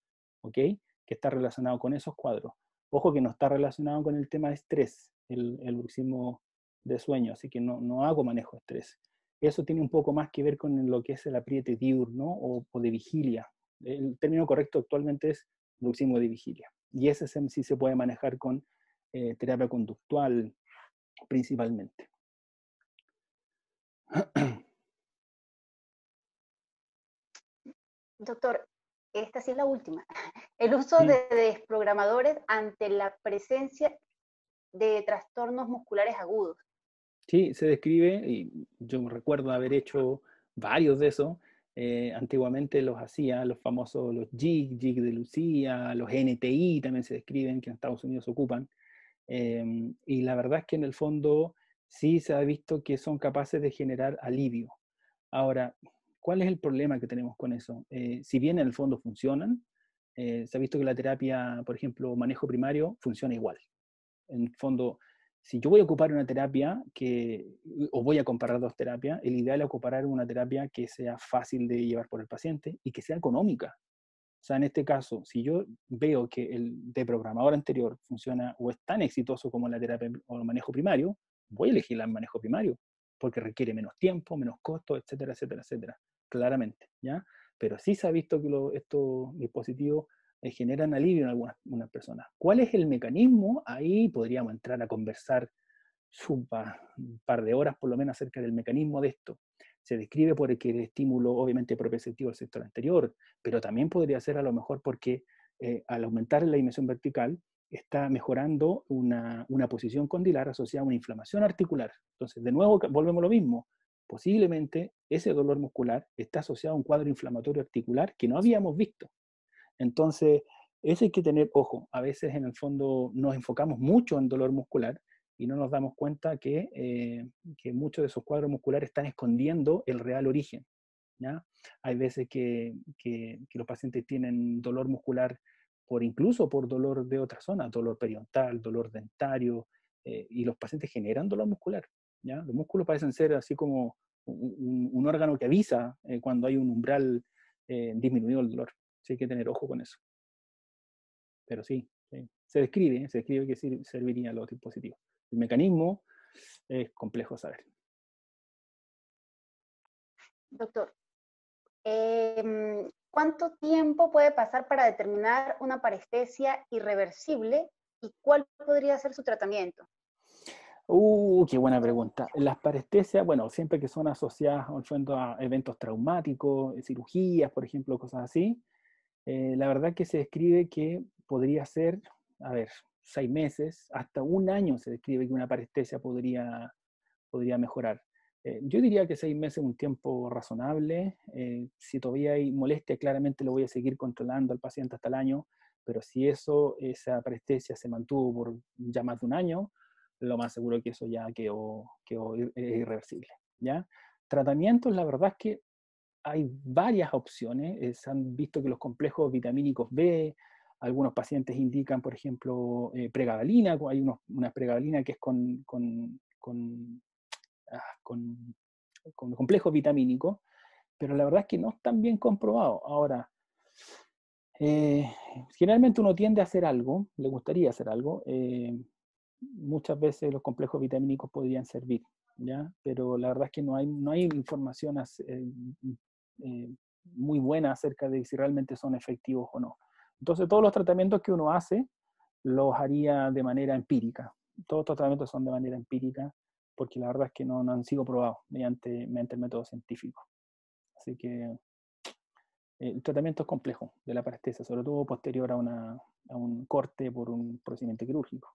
¿ok? Que está relacionado con esos cuadros. Ojo que no está relacionado con el tema de estrés, el bruxismo de sueño, así que no hago manejo de estrés. Eso tiene un poco más que ver con lo que es el apriete diurno o de vigilia. El término correcto actualmente es bruxismo de vigilia. Y ese sí se puede manejar con terapia conductual principalmente. Doctor, esta sí es la última. El uso de desprogramadores ante la presencia de trastornos musculares agudos. Sí, se describe, y yo recuerdo haber hecho varios de esos. Antiguamente los hacía, los famosos, los jig de Lucía, los NTI también se describen, que en Estados Unidos ocupan. Y la verdad es que en el fondo sí se ha visto que son capaces de generar alivio. Ahora, ¿cuál es el problema que tenemos con eso? Si bien en el fondo funcionan, se ha visto que la terapia, por ejemplo, manejo primario, funciona igual. En el fondo, si yo voy a ocupar una terapia o voy a comparar dos terapias, el ideal es ocupar una terapia que sea fácil de llevar por el paciente y que sea económica. O sea, en este caso, si yo veo que el deprogramador anterior funciona o es tan exitoso como la terapia o el manejo primario, voy a elegir el manejo primario, porque requiere menos tiempo, menos costos, etcétera, etcétera, etcétera, claramente, ¿ya? Pero sí se ha visto que estos dispositivos generan alivio en algunas personas. ¿Cuál es el mecanismo? Ahí podríamos entrar a conversar un par de horas por lo menos acerca del mecanismo de esto. Se describe porque el estímulo obviamente proprioceptivo del sector anterior, pero también podría ser a lo mejor porque al aumentar la dimensión vertical está mejorando una posición condilar asociada a una inflamación articular. Entonces, de nuevo, volvemos a lo mismo. Posiblemente ese dolor muscular está asociado a un cuadro inflamatorio articular que no habíamos visto. Entonces, eso hay que tener ojo. A veces en el fondo nos enfocamos mucho en dolor muscular y no nos damos cuenta que muchos de esos cuadros musculares están escondiendo el real origen, ¿ya? Hay veces que los pacientes tienen dolor muscular incluso por dolor de otras zonas, dolor periodontal, dolor dentario, y los pacientes generan dolor muscular, ¿ya? Los músculos parecen ser así como un órgano que avisa cuando hay un umbral disminuido del dolor. Sí, hay que tener ojo con eso. Pero sí, se describe que sí servirían los dispositivos. El mecanismo es complejo saber. Doctor, ¿cuánto tiempo puede pasar para determinar una parestesia irreversible y cuál podría ser su tratamiento? Qué buena pregunta. Las parestesias, bueno, siempre que son asociadas al fondo a eventos traumáticos, cirugías, por ejemplo, cosas así, la verdad que se describe que podría ser, 6 meses, hasta 1 año se describe que una parestesia podría mejorar. Yo diría que 6 meses es un tiempo razonable. Si todavía hay molestia, claramente lo voy a seguir controlando al paciente hasta el año Pero si esa parestesia se mantuvo por ya más de un año, lo más seguro es que eso ya quedó irreversible, ¿ya? Tratamientos, la verdad es que hay varias opciones. Se han visto que los complejos vitamínicos B, algunos pacientes indican, por ejemplo, pregabalina. Hay una pregabalina que es con complejos vitamínicos, pero la verdad es que no están bien comprobados. Ahora, generalmente uno tiende a hacer algo, le gustaría hacer algo. Muchas veces los complejos vitamínicos podrían servir, ¿ya? Pero la verdad es que no hay información muy buena acerca de si realmente son efectivos o no. Entonces todos los tratamientos que uno hace los haría de manera empírica. Todos los tratamientos son de manera empírica porque la verdad es que no han sido probados mediante el método científico. Así que el tratamiento es complejo de la parestesia, sobre todo posterior a un corte por un procedimiento quirúrgico.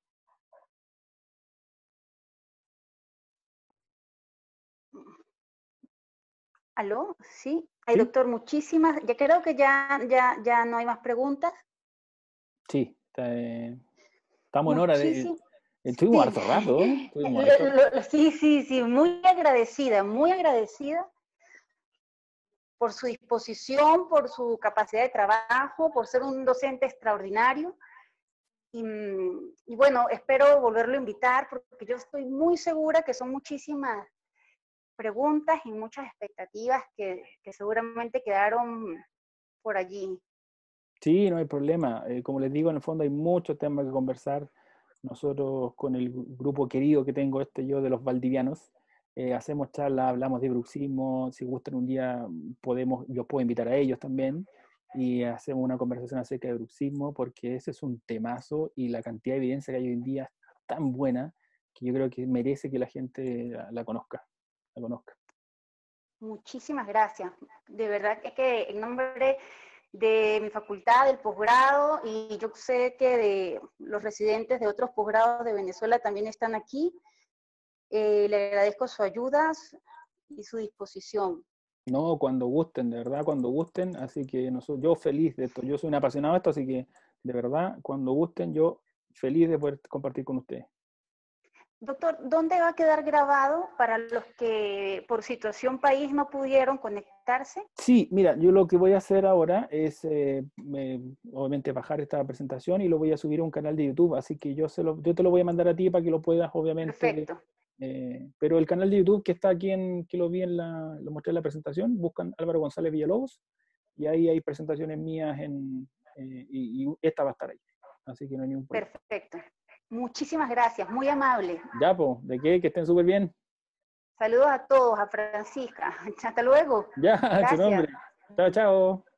¿Aló? Sí. Ay, ¿Sí? doctor, muchísimas. Ya creo que ya no hay más preguntas. Sí, estamos en hora de... Estuvimos Sí. harto rato. Estuvimos harto. Sí, muy agradecida por su disposición, por su capacidad de trabajo, por ser un docente extraordinario. Y bueno, espero volverlo a invitar porque yo estoy muy segura que son muchísimas preguntas y muchas expectativas que seguramente quedaron por allí. Sí, no hay problema. Como les digo, en el fondo hay muchos temas que conversar. Nosotros con el grupo querido que tengo yo de los valdivianos, hacemos charlas, hablamos de bruxismo. Si gustan un día yo puedo invitar a ellos también y hacemos una conversación acerca de bruxismo porque ese es un temazo y la cantidad de evidencia que hay hoy en día es tan buena que yo creo que merece que la gente la conozca. Muchísimas gracias. De verdad que en nombre de mi facultad, del posgrado, y yo sé que de los residentes de otros posgrados de Venezuela también están aquí, le agradezco su ayuda y su disposición. No, cuando gusten, de verdad, cuando gusten. Así que yo feliz de esto. Yo soy un apasionado de esto, así que de verdad, cuando gusten, yo feliz de poder compartir con ustedes. Doctor, ¿dónde va a quedar grabado para los que por situación país no pudieron conectarse? Sí, mira, yo lo que voy a hacer ahora es obviamente bajar esta presentación y lo voy a subir a un canal de YouTube, así que yo te lo voy a mandar a ti para que lo puedas, obviamente. Perfecto. Pero el canal de YouTube que está aquí, que lo vi lo mostré en la presentación, buscan Álvaro González Villalobos y ahí hay presentaciones mías y esta va a estar ahí, así que no hay ningún problema. Perfecto. Muchísimas gracias, muy amable. Ya, pues, ¿de qué? Que estén súper bien. Saludos a todos, a Francisca. Hasta luego. Ya, Gracias. su nombre. Chao, chao.